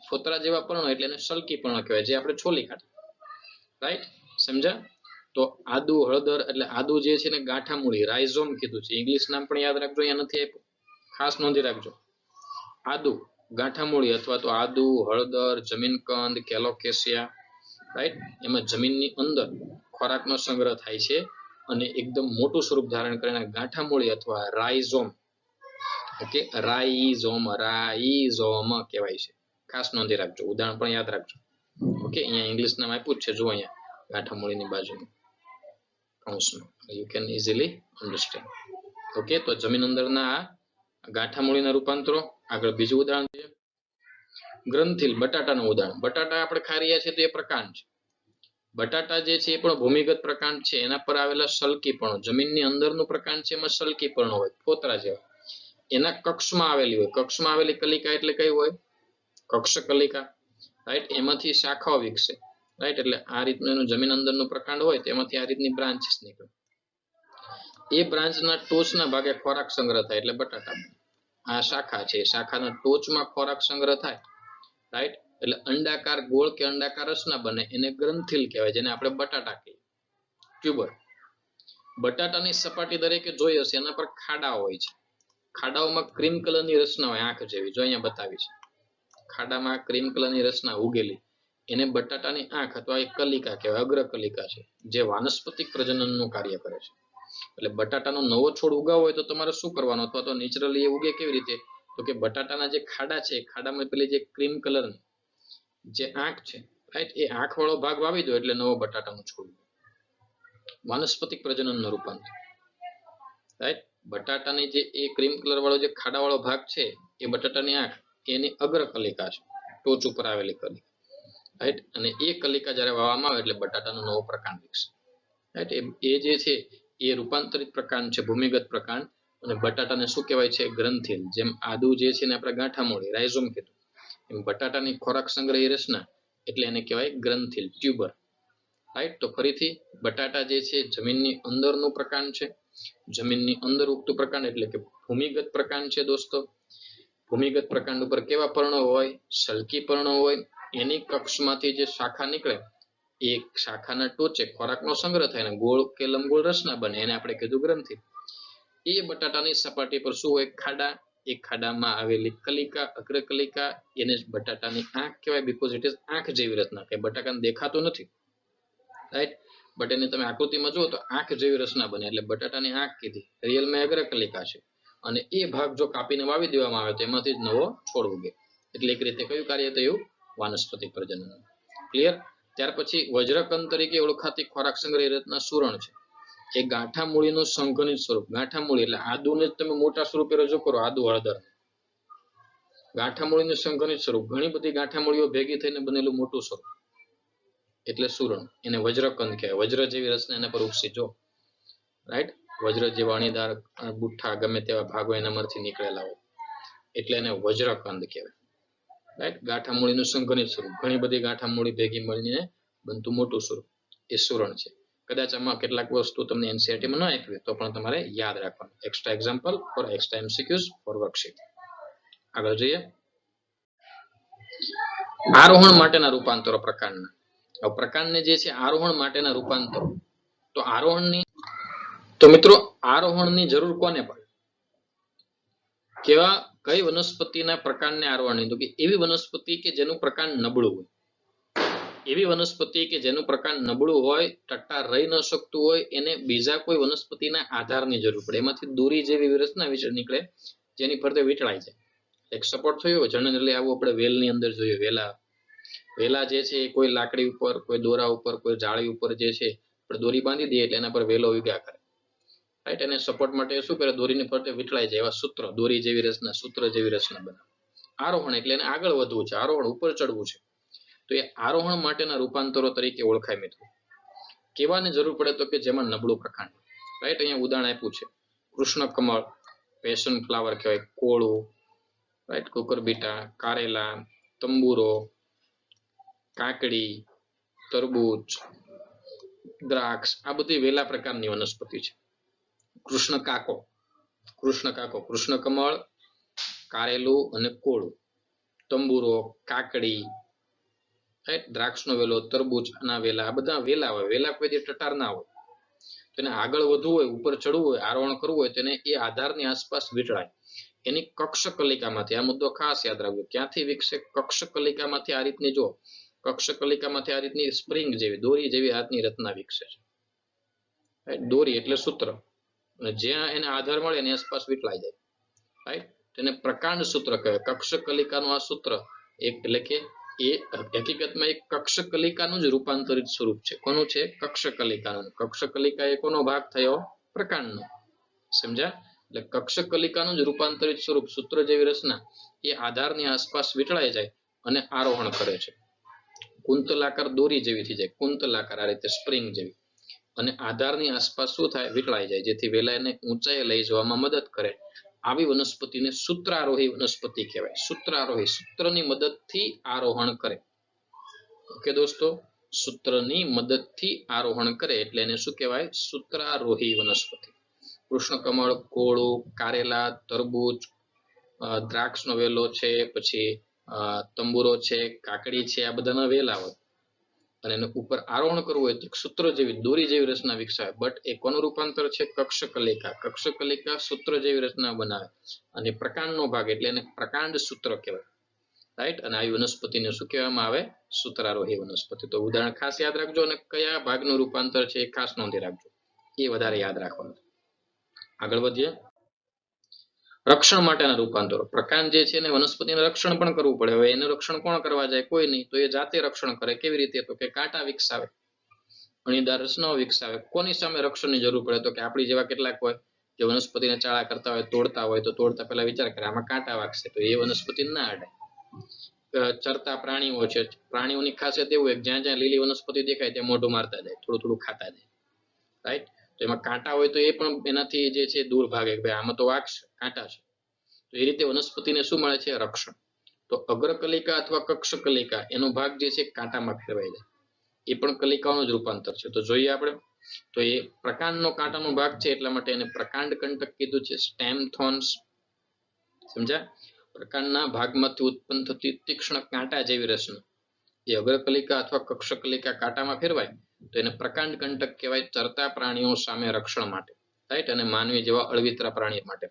ફોતરા જેવા પર્ણો એટલે એને સલ્કી પર્ણ કહેવાય, જે આપણે છોલી કાઢીએ, રાઈટ. સમજા? તો આદુ, હળદર એટલે આદુ જે છે ને ગાંઠામૂળી, રાઇઝોમ કીધું છે. ઇંગ્લિશ નામ પણ યાદ રાખજો, અહીંયા નથી આપ્યું, ખાસ નોંધી રાખજો. આદુ ગાંઠામૂળી અથવા તો આદુ, હળદર, જમીનકંદ, કેલોકેસિયા, રાઈટ. એમાં જમીનની અંદર ખોરાકનો સંગ્રહ થાય છે અને એકદમ મોટું સ્વરૂપ ધારણ કરીને ગાંઠામૂળી અથવા રાઇઝોમ, ઓકે, રાઇઝોમ કહેવાય છે. ખાસ નોંધી રાખજો, ઉદાહરણ પણ યાદ રાખજો. ઓકે, અહીંયા ઇંગ્લિશ નામ આપ્યું જ છે, જુઓ અહીંયા ગાંઠામૂળીની બાજુમાં કૌંસમાં, you can easily understand. Okay, તો જમીન અંદરના ગાંઠામૂળીના રૂપાંતરો. આગળ બીજું ઉદાહરણ છે ગ્રંથિલ, બટાટાનું ઉદાહરણ. બટાટા આપણે ખાઈ રહ્યા છીએ તો એ પ્રકાંડ છે. બટાટા જે છે એ પણ ભૂમિગત પ્રકાંડ છે. એના પર આવેલા સલ્કીપણો, જમીનની અંદરનું પ્રકાંડ છે, એમાં સલ્કીપણો હોય, ફોતરા જેવા. એના કક્ષમાં આવેલી હોય. કક્ષમાં આવેલી કલિકા એટલે કઈ હોય? કક્ષ કલિકા. રાઈટ, એમાંથી શાખાઓ વિકસે, રાઈટ. એટલે આ રીતનું એનું જમીન અંદરનું પ્રકાંડ હોય તેમાંથી આ રીતની બ્રાન્ચીસ નીકળે. એ બ્રાન્ચના ટોચના ભાગે ખોરાક સંગ્રહ થાય એટલે બટાટા. આ શાખા છે, શાખાના ટોચમાં ખોરાક સંગ્રહ થાય, રાઈટ. એટલે અંડાકાર ગોળ કે અંડાકાર રચના બને એને ગ્રંથિલ કહેવાય, જેને આપણે બટાટા કહીએ, ટ્યુબર. બટાટાની સપાટી દરેકે જોઈ હશે, એના પર ખાડા હોય છે. ખાડાઓમાં ક્રીમ કલરની રચના હોય, આંખ જેવી, જો અહીંયા બતાવી છે. ખાડામાં ક્રીમ કલરની રચના ઉગેલી એને બટાટાની આંખ અથવા એક કલિકા કહેવાય, અગ્રકલિકા છે, જે વાનસ્પતિક પ્રજનનનું કાર્ય કરે છે. એટલે બટાટાનો નવો છોડ ઉગાવવો હોય તો તમારે શું કરવાનું, અથવા તો નેચરલી એ ઉગે કેવી રીતે, તો કે બટાટાના જે ખાડા છે, ખાડામાં પેલી જે ક્રીમ કલરની જે આંખ છે, રાઈટ, એ આંખ વાળો ભાગ વાવી દો એટલે નવો બટાટાનો છોડ. વાનસ્પતિક પ્રજનનનું રૂપાંતર, રાઈટ. બટાટાની જે એ ક્રીમ કલર વાળો જે ખાડા વાળો ભાગ છે એ બટાટાની આંખ, એની અગ્રકલિકા છે, ટોચ ઉપર આવેલી કલિકા, રાઈટ. અને એ કલિકા જ્યારે વાવવામાં આવે એટલે બટાટાનો નવો પ્રકાંડ વિકસે, રાઈટ. એ જે છે એ રૂપાંતરિત પ્રકાંડ છે, ભૂમિગત પ્રકાંડ. અને બટાટાને શું કહેવાય છે, ગ્રંથિલ. જેમ આદુ જે છે ને આપણે ગાંઠા મૂળી, રાઇઝોમ કીધું, એમ બટાટાની ખોરાક સંગ્રહી રચના એટલે એને કહેવાય ગ્રંથિલ, ટ્યુબર, રાઈટ. તો ફરીથી બટાટા જે છે જમીનની અંદરનું પ્રકાંડ છે, જમીનની અંદર ઉગતું પ્રકાંડ એટલે કે ભૂમિગત પ્રકાંડ છે દોસ્તો. ભૂમિગત પ્રકાંડ ઉપર કેવા પર્ણો હોય, સલ્કી પર્ણો હોય. એની કક્ષમાંથી જે શાખા નીકળે એ શાખાના ટોચે ખોરાકનો સંગ્રહ થાય ને ગોળ કે લંબગોળ રચના બને, એને આપણે કીધું ગ્રંથિ. એ બટાટાની સપાટી પર શું હોય, ખાડા. એ ખાડામાં આવેલી કલિકા, અગ્રકલિકા, એને જ બટાટાની આંખ કહેવાય, બીકોઝ ઇટ ઇઝ આંખ જેવી રચના, કે બટાટાને દેખાતું નથી, રાઈટ. બટ એને તમે આકૃતિમાં જુઓ તો આંખ જેવી રચના બને એટલે બટાટાની આંખ કીધી, રિયલમાં અગ્રકલિકા છે. અને એ ભાગ જો કાપીને વાવી દેવામાં આવે તો એમાંથી જ નવો છોડ ઉગે. એટલે એક રીતે કયું કાર્ય થયું, વાનસ્પતિક પ્રજનન. ક્લિયર. ત્યાર પછી વજ્રકંદ તરીકે ઓળખાતી ખોરાક સંગ્રહી રચના સુરણ છે. એ ગાંઠા મૂળીનું સંઘનિત સ્વરૂપ. ગાંઠા મૂળી એટલે આદુને જ તમે મોટા સ્વરૂપે રજૂ કરો, આદુ હળદર. ગાંઠા મૂળીનું સંઘનિત સ્વરૂપ, ઘણી બધી ગાંઠા મૂળીઓ ભેગી થઈને બનેલું મોટું સ્વરૂપ એટલે સુરણ. એને વજ્રકંદ કહેવાય. વજ્ર જેવી રચના એના પર ઉપસી, જો, રાઈટ. વજ્ર જેવા અણીદાર બુઠ્ઠા ગમે તેવા ભાગો એનામાંથી નીકળેલા હોય એટલે એને વજ્રકંદ કહેવાય, રાઈટ. ગાંઠા મૂળીનું સંઘનિત સ્વરૂપ, ઘણી બધી ગાંઠા મૂળી ભેગી મળીને બનતું મોટું સ્વરૂપ એ સુરણ છે. કદાચ આમાં કેટલાક વસ્તુ તમને એનસીઈઆરટીમાં ન આપી તો પણ તમારે યાદ રાખવાનું. Extra example for extra MCQs for worksheet. આગળ જોઈએ, આરોહણ માટેના રૂપાંતરો પ્રકાંડના. પ્રકાંડને જે છે આરોહણ માટેના રૂપાંતરો. તો આરોહણની, તો મિત્રો આરોહણની જરૂર કોને પડે, કેવા કઈ વનસ્પતિના પ્રકાંડને આરોહણની, તો કે એવી વનસ્પતિ કે જેનું પ્રકાંડ નબળું હોય. એવી વનસ્પતિ કે જેનું પ્રકાંડ નબળું હોય, ટટ્ટાર રહી ન શકતું હોય, એને બીજા કોઈ વનસ્પતિના આધારની જરૂર પડે. એમાંથી દોરી જેવી રચના નીકળે જેની ફરતે વીંટળાય જાય. એક સપોર્ટ થયો જનરલી આવું આપણે વેલની અંદર જોઈએ. વેલા જે છે કોઈ લાકડી ઉપર, કોઈ દોરા ઉપર, કોઈ જાળી ઉપર જે છે આપણે દોરી બાંધી દઈએ એટલે એના પર વેલો ઉગ્યા કરે, રાઈટ. એને સપોર્ટ માટે શું કરે, દોરીની ફરતે વીંટળાઈ જાય એવા સૂત્ર, દોરી જેવી રચના, સૂત્ર જેવી રચના બનાવે. આરોહણ એટલે એને આગળ વધવું છે, આરોહણ ઉપર ચડવું છે. તો એ આરોહણ માટેના રૂપાંતરો તરીકે ઓળખાય મિત્રો. કેવાની જરૂર પડે તો કે જેમાં નબળું પ્રકાંડ, રાઈટ. અહીંયા ઉદાહરણ આપ્યું છે, કૃષ્ણ કમળ, પેશન ફ્લાવર કહેવાય, કોળું, રાઈટ, કુકરબીટા, કારેલા, તંબુરો, કાકડી, તરબૂચ, દ્રાક્ષ, આ બધી વેલા પ્રકારની વનસ્પતિ છે. કૃષ્ણ કાકો, કૃષ્ણ કમળ, કારેલું અને કોળું, તંબુરો, કાકડી, દ્રાક્ષનો વેલો, તરબૂચના વેલા, આ બધા વેલા હોય. વેલા કોઈ ટટાર ના હોય. તેને આગળ વધવું હોય, ઉપર ચડવું હોય, આરોહણ કરવું હોય તેને એ આધારની આસપાસ વીંટળાય. એની કક્ષકલિકામાંથી, આ મુદ્દો ખાસ યાદ રાખજો, ક્યાંથી વિકસે, કક્ષકલિકામાંથી. આ રીતની જો કક્ષકલિકામાંથી આ રીતની સ્પ્રિંગ જેવી, દોરી જેવી હાથની રચના વિકસે છે. દોરી એટલે સૂત્ર, અને જ્યાં એને આધાર મળે એની આસપાસ વીંટળાઈ જાય, રાઈટ. તેને પ્રકાંડ સૂત્ર કહેવાય. કક્ષકલિકાનું આ સૂત્ર એટલે કે એ હકીકતમાં એક કક્ષકલિકાનું જ રૂપાંતરિત સ્વરૂપ છે. કોનું છે, કક્ષકલિકાનું. કક્ષકલિકા એ કોનો ભાગ થયો, પ્રકાંડનો. સમજ્યા? એટલે કક્ષકલિકાનું જ રૂપાંતરિત સ્વરૂપ, સૂત્ર જેવી રચના એ આધારની આસપાસ વીંટળાઈ જાય અને આરોહણ કરે છે. કુંતલાકાર દોરી જેવી થઈ જાય, કુંતલાકાર આ રીતે સ્પ્રિંગ જેવી, અને આધારની આસપાસ શું થાય, વીંટળાઈ જાય, જેથી વેલા એને ઊંચાઈએ લઈ જવામાં મદદ કરે. આવી વનસ્પતિને સૂત્રારોહી વનસ્પતિ કહેવાય. સૂત્રારોહી, સૂત્રની મદદથી આરોહણ કરે. ઓકે દોસ્તો, સૂત્રની મદદથી આરોહણ કરે એટલે એને શું કહેવાય? સૂત્રારોહી વનસ્પતિ. કૃષ્ણકમળ, કોળું, કારેલા, તરબૂચ, દ્રાક્ષનો વેલો છે, પછી તંબુરો છે, કાકડી છે, આ બધાના વેલા હોય અને એને ઉપર આરોહણ કરવું હોય તો સૂત્ર જેવી દોરી જેવી રચના વિકસાવે. બટ એ કોનું રૂપાંતર છે? કક્ષકલિકા. કક્ષકલિકા સૂત્ર જેવી રચના બનાવે અને પ્રકાંડનો ભાગ એટલે એને પ્રકાંડ સૂત્ર કહેવાય. રાઈટ. અને આવી વનસ્પતિને શું કહેવામાં આવે? સૂત્રારોહી વનસ્પતિ. તો ઉદાહરણ ખાસ યાદ રાખજો અને કયા ભાગનું રૂપાંતર છે એ ખાસ નોંધી રાખજો, એ વધારે યાદ રાખવાનું. આગળ વધીએ. રક્ષણ માટેના રૂપાંતરો. પ્રકાંડ જે છે એને વનસ્પતિને રક્ષણ પણ કરવું પડે. હવે એનું રક્ષણ કોણ કરવા જાય? કોઈ નહીં. તો એ જાતે રક્ષણ કરે. કેવી રીતે? તો કે કાંટા વિકસાવે, અણીદાર રચનાઓ વિકસાવે. કોની સામે રક્ષણની જરૂર પડે? તો કે આપણી જેવા કેટલાક હોય જે વનસ્પતિને ચાળા કરતા હોય, તોડતા હોય, તો તોડતા પહેલા વિચાર કરે આમાં કાંટા વાગશે, તો એ વનસ્પતિને ના અડે. ચરતા પ્રાણીઓ છે, પ્રાણીઓની ખાસિયત એવું હોય જ્યાં જ્યાં લીલી વનસ્પતિ દેખાય ત્યાં મોઢું મારતા જાય, થોડું થોડું ખાતા જાય. રાઈટ. તો એમાં કાંટા હોય તો એ પણ એનાથી જે છે દૂર ભાગે, ભાઈ આમાં તો વાગશે, કાંટા છે. તો એ રીતે વનસ્પતિને શું મળે છે? રક્ષણ. તો અગ્રકલિકા અથવા કક્ષકલિકા એનો ભાગ જે છે કાંટામાં ફેરવાઈ જાય, એ પણ કલિકાઓનું જ રૂપાંતર છે. તો જોઈએ આપણે. તો એ પ્રકાંડનો કાંટાનો ભાગ છે એટલા માટે એને પ્રકાંડ કંટક કીધું છે. Stem thorns. સમજ્યા? પ્રકાંડના ભાગમાંથી ઉત્પન્ન થતી તીક્ષ્ણ કાંટા જેવી રચના એ અગ્રકલિકા અથવા કક્ષકલિકા કાંટામાં ફેરવાય તો એને પ્રકાંડ કંટક કહેવાય. ચરતા પ્રાણીઓ સામે રક્ષણ માટે. રાઈટ. અને માનવી જેવા અળવિતરા પ્રાણીઓ માટે.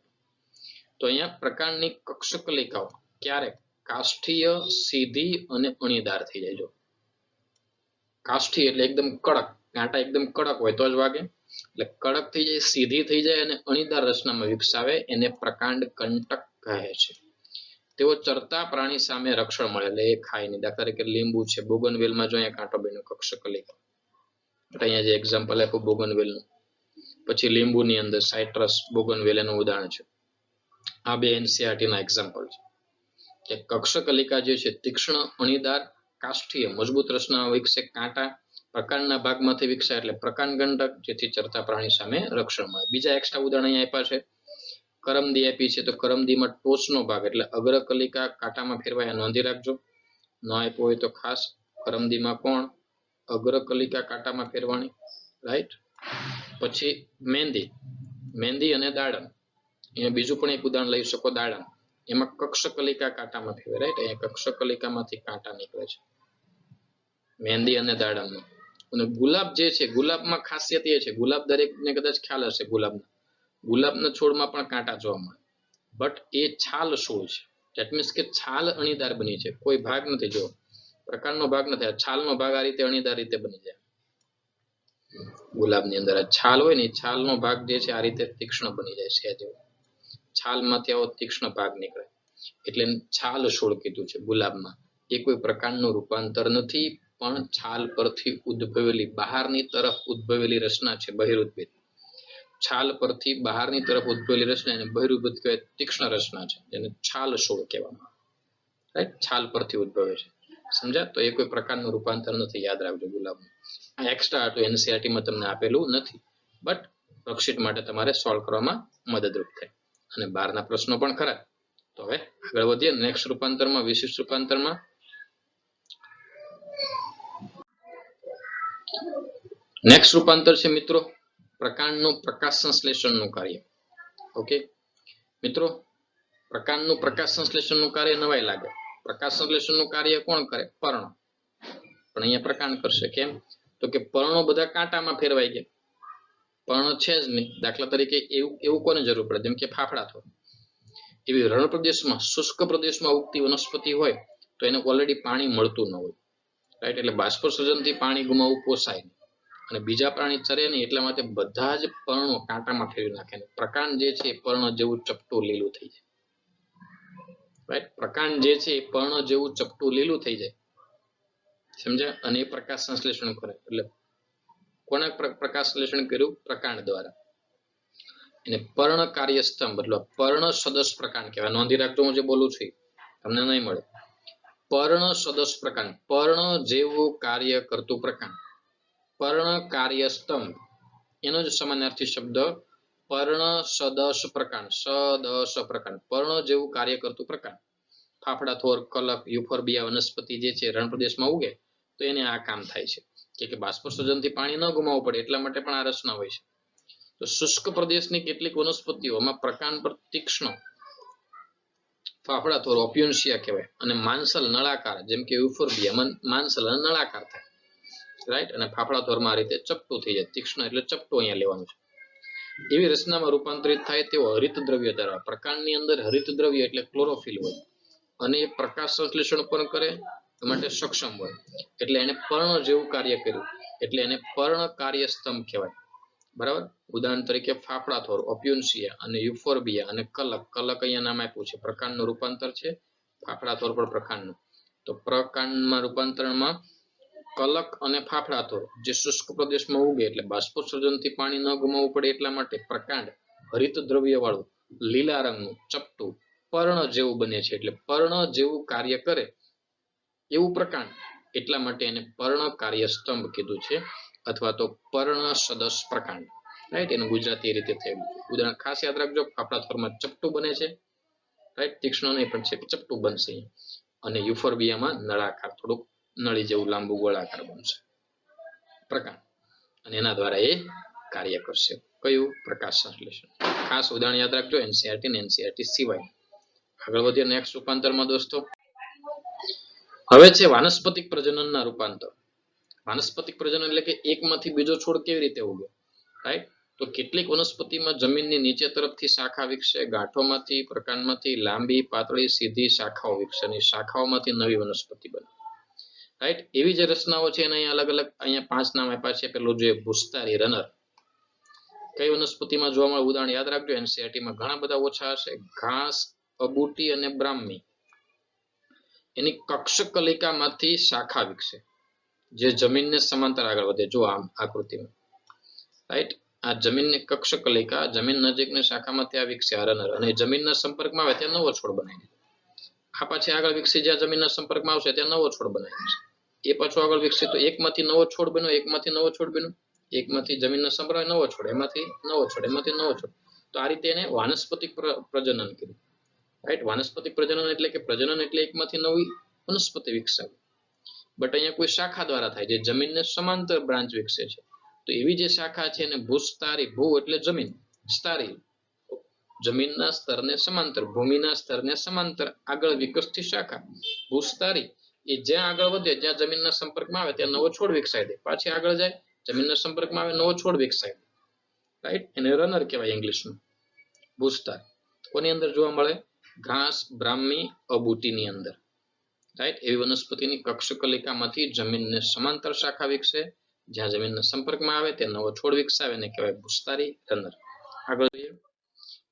તો અહીંયા પ્રકાંડની કક્ષકલિકાઓ ક્યારેક કાષ્ઠીય, સીધી અને અણીદાર થઈ જાય. જો કાષ્ઠીય એટલે એકદમ કડક, કાંટા એકદમ કડક હોય તો જ વાગે, એટલે કડક થઈ જાય, સીધી થઈ જાય અને અણીદાર રચનામાં વિકસાવે, એને પ્રકાંડ કંટક કહે છે. તેઓ ચરતા પ્રાણી સામે રક્ષણ મળે એટલે એ ખાય નહીં. દાખલા તરીકે લીંબુ છે, બોગનવેલમાં જો અહીંયા કાંટો બન્યો કક્ષકલિકા, અહીંયા જે એક્ઝામ્પલ આપ્યું બોગનવેલનું. પછી લીંબુની અંદર સાઇટ્રસ, બોગનવેલ એનું ઉદાહરણ છે. આ બે એનસીઆરટી ના એક્ઝામ્પલ છે કે કક્ષકલિકા જે છે તીક્ષ્ણ, અણીદાર, કાષ્ઠીય, મજબૂત રચના વિકસે. કાંટા પ્રકાંડના ભાગમાંથી વિકસાય એટલે પ્રકાંડ કંટક, જેથી ચરતા પ્રાણી સામે રક્ષણ મળે. બીજા એક્સ્ટ્રા ઉદાહરણ અહીંયા આપ્યા છે. કરમદી આપી છે તો કરમદીમાં ટોચનો ભાગ એટલે અગ્રકલિકા કાંટામાં ફેરવાય, નોંધી રાખજો. ન આપ્યો હોય તો ખાસ. કરમદીમાં કોણ? અગ્રકલિકા કાંટામાં ફેરવાની. રાઈટ. પછી મહેંદી, મહેંદી અને દાડમ. અહીંયા બીજું પણ એક ઉદાહરણ લઈ શકો, દાડમ. એમાં કક્ષકલિકા કાંટામાં ફેરવાય. રાઈટ. અહીંયા કક્ષકલિકામાંથી કાંટા નીકળે છે, મહેંદી અને દાડમનો. અને ગુલાબ જે છે, ગુલાબમાં ખાસિયત એ છે, ગુલાબ દરેકને કદાચ ખ્યાલ હશે, ગુલાબના છોડમાં પણ કાંટા જોવા મળે, બટ એ છાલ છોડ છે. ધેટ મીન્સ કે છાલ અણીદાર બની છે, કોઈ ભાગ નથી. જો પ્રકારનો ભાગ નથી, છાલનો ભાગ આ રીતે અણીદાર રીતે બની જાય. ગુલાબની અંદર છાલ હોય ને, છાલનો ભાગ જે છે આ રીતે તીક્ષ્ણ બની જાય છે. જેવો છાલમાંથી આવો તીક્ષ્ણ ભાગ નીકળે એટલે છાલ છોડ કીધું છે. ગુલાબમાં એ કોઈ પ્રકારનું રૂપાંતર નથી, પણ છાલ પરથી ઉદ્ભવેલી, બહારની તરફ ઉદ્ભવેલી રચના છે, બહિરુદ્ભિત. છાલ પરથી બહારની તરફ ઉદ્ભવેલી રચના એને બહિરુદ્ભિત કહેવાય, તીક્ષ્ણ રચના છે, જેને છાલ છોડ કહેવામાં આવે. રાઈટ. છાલ પરથી ઉદ્ભવે છે. સમજ્યા? તો એ કોઈ પ્રકારનું રૂપાંતર નથી, યાદ રાખજો ગુલાબનું. આ એક્સ્ટ્રા હતું, એનસીઆરટીમાં તમને આપેલું નથી, બટ વર્કશીટ માટે તમારે સોલ્વ કરવામાં મદદરૂપ થાય. અને બહારના પ્રશ્નો પણ ખરા. તો હવે આગળ વધીએ નેક્સ્ટ રૂપાંતરમાં, વિશિષ્ટ રૂપાંતરમાં. નેક્સ્ટ રૂપાંતર છે મિત્રો પ્રકાંડનું પ્રકાશ સંશ્લેષણનું કાર્ય. ઓકે મિત્રો, પ્રકાંડનું પ્રકાશ સંશ્લેષણનું કાર્ય નવાઈ લાગે. પ્રકાશ સંશ્લેષણનું કાર્ય કોણ કરે? પર્ણ. પણ અહીંયા પ્રકાંડ કરશે. કેમ? તો કે પર્ણો બધા કાંટામાં ફેરવાઈ ગયા, પર્ણ છે જ નહીં. દાખલા તરીકે એવું કોને જરૂર પડે? જેમ કે ફાફડા થોડ. એવી રણ પ્રદેશમાં, શુષ્ક પ્રદેશમાં ઉગતી વનસ્પતિ હોય તો એને ઓલરેડી પાણી મળતું ન હોય. રાઈટ. એટલે બાષ્પસર્જનથી પાણી ગુમાવવું પોસાય નહીં અને બીજા પ્રાણી ચરે નહીં, એટલા માટે બધા જ પર્ણો કાંટામાં ફેરવી નાખે. પ્રકાંડ જે છે પર્ણ જેવું ચપટું લીલું થઈ જાય. રાઈટ. પ્રકાંડ જે છે પર્ણ જેવું ચપટું લીલું થઈ જાય. સમજ્યા? અને એ પ્રકાશ સંશ્લેષણ કરે. એટલે કોને પ્રકાશ સંશ્લેષણ કર્યું? પ્રકાંડ દ્વારા. એને પર્ણ કાર્ય સ્તંભ એટલે પર્ણ સદસ્ય પ્રકાંડ કહેવાય. નોંધી રાખજો, હું જે બોલું છું તમને નહીં મળે. પર્ણ સદસ્ય પ્રકાંડ, પર્ણ જેવું કાર્ય કરતું પ્રકાંડ. પર્ણ કાર્ય સ્તંભ એનો જ સમાનાર્થી શબ્દ પર્ણ સદસ્ય પ્રકાંડ. સદસ્ય પ્રકાંડ, પર્ણ જેવું કાર્ય કરતું પ્રકાંડ. ફાફડા, થોર, કલક, યુફોર્બિયા વનસ્પતિ જે છે રણ પ્રદેશમાં ઉગે તો તો એને આ કામ થાય છે કે બાષ્પોત્સર્જનથી પાણી ન ગુમાવવું પડે એટલા માટે પણ આ રચના હોય છે. તો શુષ્ક પ્રદેશની કેટલીક વનસ્પતિઓમાં પ્રકાંડ પર તીક્ષ્ણ ફાફડા થોર ઓપ્યુન્સિયા કહેવાય અને માંસલ નળાકાર જેમ કે યુફોર્બિયા માંસલ અને નળાકાર થાય, રાઈટ, અને ફાફડા થોરમાં આ રીતે ચપટું થઈ જાય. તીક્ષ્ણ એટલે ચપટું અહીંયા લેવાનું છે. એવી રચનામાં રૂપાંતરિત થાય તેઓ હરિત દ્રવ્ય ધરાવે. પ્રકાંડની અંદર હરિત દ્રવ્ય એટલે ક્લોરોફિલ હોય અને એ પ્રકાશ સંશ્લેષણ પણ કરે માટે સક્ષમ હોય એટલે એને પર્ણ જેવું કાર્ય કર્યું એટલે એને પર્ણ કાર્ય સ્તંભ કહેવાય. બરાબર. ઉદાહરણ તરીકે ફાફડા થોર ઓપ્યુન્સિયા અને યુફોર્બિયા અને કલક. કલક અહીંયા નામ આપ્યું છે, પ્રકાંડનું રૂપાંતર છે. ફાફડા થોર પણ પ્રકાંડનું. તો પ્રકાંડમાં રૂપાંતરણમાં કલક અને ફાફડા થોર જે શુષ્ક પ્રદેશમાં ઉગે એટલે બાષ્પોત્સર્જનથી પાણી ન ગુમાવવું પડે એટલા માટે પ્રકાંડ હરિત દ્રવ્ય વાળું લીલા રંગનું ચપટું પર્ણ જેવું બને છે એટલે પર્ણ જેવું કાર્ય કરે એવું પ્રકાંડ એટલા માટે એને પર્ણ કાર્ય સ્તંભ કીધું છે અથવા તો પર્ણ સદસ પ્રકાંડ, રાઈટ. એનું ગુજરાતી રીતે થયેલું. ઉદાહરણ ખાસ યાદ રાખજો, ફાફડા થોરમાં ચપટું બને છે, રાઈટ, તીક્ષ્ણ નહીં પણ છે ચપટું બનશે. અને યુફોર્બિયામાં નળાકાર થોડુંક નળી જેવું લાંબુ ગોળાકાર બનશે પ્રકાંડ અને એના દ્વારા એ કાર્ય કરશે. કયું? પ્રકાશ સંશ્લેષણ. ખાસ ઉદાહરણ યાદ રાખજો એનસીઆરટી ને એનસીઆરટી સિવાય. આગળ વધીએ નેક્સ્ટ રૂપાંતરમાં દોસ્તો. હવે છે વાનસ્પતિક પ્રજનનના રૂપાંતર. વાનસ્પતિક પ્રજનન એટલે કે એકમાંથી બીજો છોડ કેવી રીતે ઉગે, રાઈટ. તો કેટલીક વનસ્પતિમાં જમીનની નીચે તરફથી શાખા વિકસે, ગાંઠોમાંથી પ્રકાંડમાંથી લાંબી પાતળી સીધી શાખાઓ વિકસે અને શાખાઓમાંથી નવી વનસ્પતિ બને, રાઈટ. એવી જે રચનાઓ છે એને અહીંયા અલગ અલગ અહીંયા 5 નામ આપ્યા છે. પેલું જે ભૂસ્તારી રનર કઈ વનસ્પતિમાં જોવા મળે ઉદાહરણ યાદ રાખજો. એનસીઆરટીમાં ઘણા બધા ઓછા હશે. ઘાસ, અબૂટી અને બ્રાહ્મી. એની કક્ષકલિકામાંથી શાખા વિકસે જે જમીનને સમાંતર આગળ વધે. જો આમ આકૃતિમાં, રાઈટ. આ જમીનની કક્ષકલિકા જમીન નજીકની શાખામાંથી આ વિકસે રનર અને જમીનના સંપર્કમાં આવે ત્યાં નવો છોડ બનાવી દે. આ પાછી આગળ વિકસી જ્યાં જમીનના સંપર્કમાં આવશે ત્યાં નવો છોડ બનાવી દેશે. એ પાછો આગળ વિકસે તો એકમાંથી નવો છોડ બન્યો, એકમાંથી નવો છોડ બન્યો, એકમાંથી જમીનના સંપર્કમાં નવો છોડ, એમાંથી નવો છોડ, એમાંથી નવો છોડ. તો આ રીતે એને વાનસ્પતિક પ્રજનન કીધું, રાઈટ. વાનસ્પતિક પ્રજનન એટલે કે પ્રજનન એટલે એકમાંથી નવી વનસ્પતિ વિકસાવી. બટ અહીંયા કોઈ શાખા દ્વારા થાય જે જમીનને સમાંતર બ્રાન્ચ વિકસે છે. તો એવી જે શાખા છે એને ભૂસ્તારી, ભૂ એટલે જમીન,સ્તારી જમીનના સ્તરને સમાંતર, ભૂમિના સ્તરને સમાંતર આગળ વિકસતી શાખા ભૂસ્તારી એ જ્યાં આગળ વધે જ્યાં જમીનના સંપર્કમાં આવે ત્યાં નવો છોડ વિકસાઈ દે. પાછી આગળ જાય જમીનના સંપર્કમાં આવે નવો છોડ વિકસાઈ દે, રાઈટ. એને રનર કહેવાય ઇંગ્લિશમાં. ભૂસ્તાર કોની અંદર જોવા મળે? ઘાસ, બ્રાહ્મી, અબૂટીની અંદર, રાઈટ. એવી વનસ્પતિની કક્ષકલિકામાંથી જમીનને સમાંતર શાખા વિકસે જ્યાં જમીનના સંપર્કમાં આવે ત્યાં નવો છોડ વિકસાવે એને કહેવાય ભૂસ્તારી રનર. આગળ જોઈએ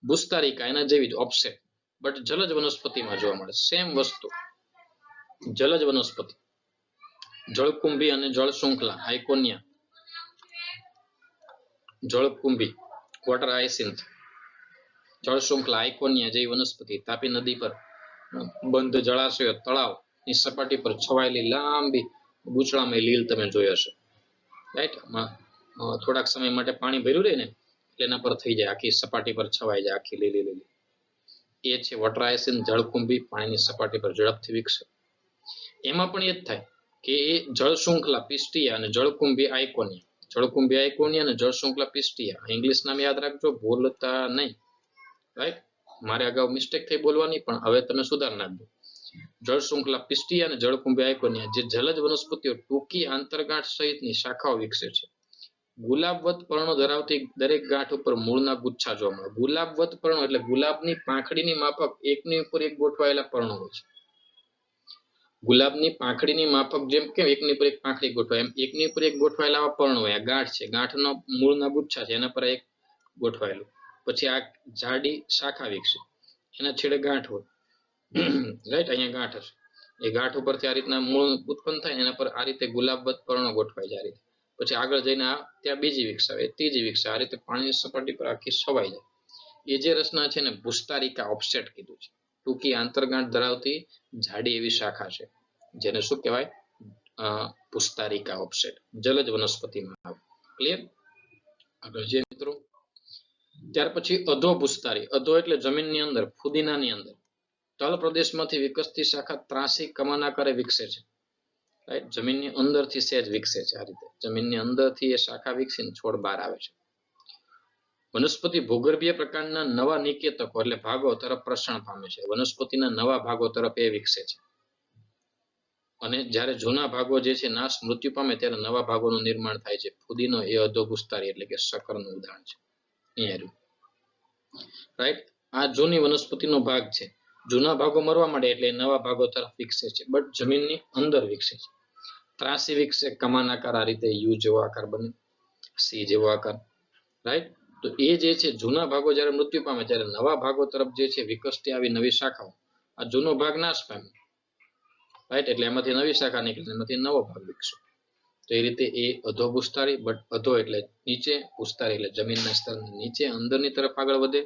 ભૂસ્તારિકા એના જેવી જ ઓફસેટ બટ જલજ વનસ્પતિમાં જોવા મળે. સેમ વસ્તુ જલજ વનસ્પતિ જળકુંભી અને જળ શૃંખલા આઇકોનિયા. જળકુંભી વોટર હાયસિન્થ, જળ શૃંખલા આઇકોનિયા જેવી વનસ્પતિ તાપી નદી પર બંધ જળાશયો તળાવની સપાટી પર છવાયેલી લાંબી ગૂંચળામય લીલ તમે જોઈ હશે, રાઈટ. થોડાક સમય માટે પાણી ભર્યું રહે ને એટલે એના પર થઈ જાય, આખી સપાટી પર છવાઈ જાય આખી લીલી લીલી. એ છે વોટર હાયસિન્થ જળકુંભી, પાણીની સપાટી પર ઝડપથી વિકસે. એમાં પણ એ જ થાય કે એ જળ શૃંખલા પિસ્ટિયા અને જળકુંભી આઇકોનિયા, જળકુંભી આઇકોનિયા અને જળ શૃંખલા પિસ્ટિયા. ઇંગ્લિશ નામ યાદ રાખજો, ભૂલતા નહીં, રાઈટ. મારે અગાઉ મિસ્ટેક થઈ બોલવાની પણ હવે તમે સુધાર નાખજો. જળ શૃંખલા પિસ્ટિયા અને જળકુંભી આઇકોનિયા જે જલજ વનસ્પતિઓ ટૂંકી આંતરગાંઠ સહિતની શાખાઓ વિકસે છે. ગુલાબવત પર્ણો ધરાવતી દરેક ગાંઠ ઉપર મૂળના ગુચ્છા જોવા મળે. ગુલાબવત પર્ણો એટલે ગુલાબની પાંખડીની માફક એકની ઉપર એક ગોઠવાયેલા પર્ણો હોય છે. ગુલાબની પાંખડીની માફક જેમ કે એકની ઉપર એક પાંખડી ગોઠવાય એમ એકની ઉપર એક ગોઠવાયેલા આવા પર્ણો હોય. આ ગાંઠ છે, ગાંઠનો મૂળના ગુચ્છા છે, એના પર એક ગોઠવાયેલું. પછી આ જાડી શાખા વિકસે, એના છેડે ગાંઠ હોય, રાઈટ. અહીંયા ગાંઠ હશે, એ ગાંઠ ઉપરથી આ રીતના મૂળ ઉત્પન્ન થાય એના પર આ રીતે ગુલાબવત પર્ણો ગોઠવાય જાય. પછી આગળ જઈને ત્યાં બીજી વિકસાવે, ત્રીજી વિકસાવે, આ રીતે પાણીની સપાટી પર આખી છવાઈ જાય. એ જે રચના છે ને ભૂસ્તારિકા ઓફસેટ કીધું છે. ટૂંકી આંતરગાંઠ ધરાવતી જાડી એવી શાખા છે જેને શું કહેવાય? ભૂસ્તારિકા ઓફસેટ. જલજ વનસ્પતિમાં આવે. ક્લિયર? આગળ જે મિત્રો ત્યાર પછી અધો ભૂસ્તારી. અધો એટલે જમીનની અંદર, ફુદીનાની અંદર તળ પ્રદેશમાંથી વિકસતી શાખા ત્રાસી કમાન આકારે વિકસે છે, રાઈટ, જમીનની અંદરથી સહેજ વિકસે છે. આ રીતે જમીનની અંદરથી એ શાખા વિકસીને છોડ બહાર આવે છે. વનસ્પતિ ભૂગર્ભીય પ્રકારના નવા નિકેતકો એટલે ભાગો તરફ પ્રસરણ પામે છે. વનસ્પતિના નવા ભાગો તરફ એ વિકસે છે. અને જ્યારે જૂના ભાગો જે છે નાશ મૃત્યુ પામે ત્યારે નવા ભાગોનું નિર્માણ થાય છે. ફુદીનો એ અધોગુસ્તારી એટલે કે શકરનું ઉદાહરણ છે. અહીંયા રાઈટ, આ જૂની વનસ્પતિનો ભાગ છે. જૂના ભાગો મરવા માંડે એટલે નવા ભાગો તરફ વિકસે છે, બટ જમીનની અંદર વિકસે છે. ત્રાસી વિકસે, કમાન આકાર, આ રીતે યુ જેવો આકાર બને, સી જેવો આકાર. રાઈટ, તો એ જે છે જૂના ભાગો જ્યારે મૃત્યુ પામે ત્યારે નવા ભાગો તરફ જે છે વિકસતી આવી નવી શાખાઓ. આ જૂનો ભાગ નાશ પામે, રાઈટ, એટલે એમાંથી નવી શાખા નીકળે, એમાંથી નવો ભાગ વિકસે. તો એ રીતે એ અધોગુસ્તારી, બટ અધો એટલે નીચે, ગુસ્તારી એટલે જમીનના સ્તરની નીચે અંદરની તરફ આગળ વધે.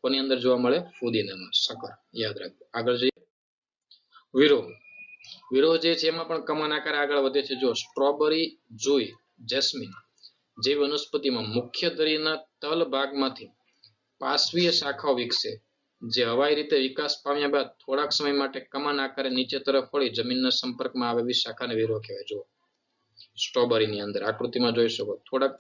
કોની અંદર જોવા મળે? ફુદીનામાં, શકર. યાદ રાખજો. આગળ જઈએ, વિરોહ. વિરોહ જે છે એમાં પણ કમાન આકાર આગળ વધે છે. જો સ્ટ્રોબેરી, જુઈ, જેસ્મીન જે વનસ્પતિમાં મુખ્ય ધરીના તલ ભાગમાંથી પાર્શ્વીય શાખાઓ વિકસે, જે હવાઈ રીતે વિકાસ પામ્યા બાદ થોડાક સમય માટે કમાન આકારે નીચે તરફ વળી જમીનના સંપર્કમાં આવેલી શાખાને વિરોહ કહેવાય. જો સ્ટ્રોબેરીની અંદર આકૃતિમાં જોઈ શકો, થોડાક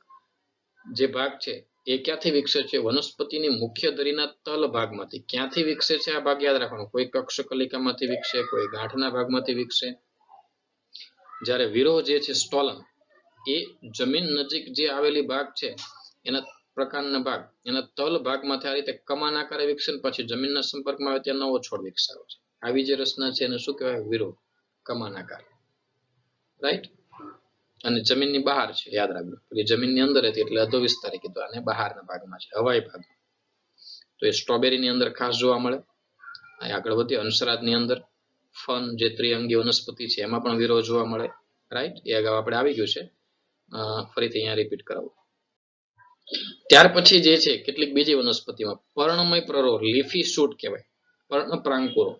જે ભાગ છે એ ક્યાંથી વિકસે છે? વનસ્પતિની મુખ્ય ધરીના તલ ભાગમાંથી. ક્યાંથી વિકસે છે આ ભાગ યાદ રાખવાનો. કોઈ કક્ષકલિકામાંથી વિકસે, કોઈ ગાંઠના ભાગમાંથી વિકસે. જ્યારે વિરોહ જે છે સ્ટોલન, એ જમીન નજીક જે આવેલી ભાગ છે એના પ્રકારના ભાગ, એના તલ ભાગમાંથી આ રીતે કમાન આકારે વિકસે, પછી જમીનના સંપર્કમાં આવે ત્યાં નવો છોડ વિકસાવે છે. આવી જે રચના છે એને શું કહેવાય? વિરોહ, કમાન આકાર. રાઈટ, અને જમીનની બહાર છે, યાદ રાખજો. એ જમીનની અંદર હતી એટલે અધો વિસ્તારી કીધું, અને બહારના ભાગમાં છે, હવાઈ ભાગ. તો એ સ્ટ્રોબેરીની અંદર ખાસ જોવા મળે. આગળ વધીએ, અંશરાજની અંદર ફન જે ત્રિઅંગી વનસ્પતિ છે એમાં પણ વિરોહ જોવા મળે. રાઈટ, એ અગાઉ આપણે આવી ગયું છે, ફરીથી અહીંયા રિપીટ કરાવું. ત્યાર પછી જે છે કેટલીક બીજી વનસ્પતિમાં પર્ણમય પ્રરોહ, લીફી શૂટ કહેવાય. પર્ણ પ્રાંકુરો,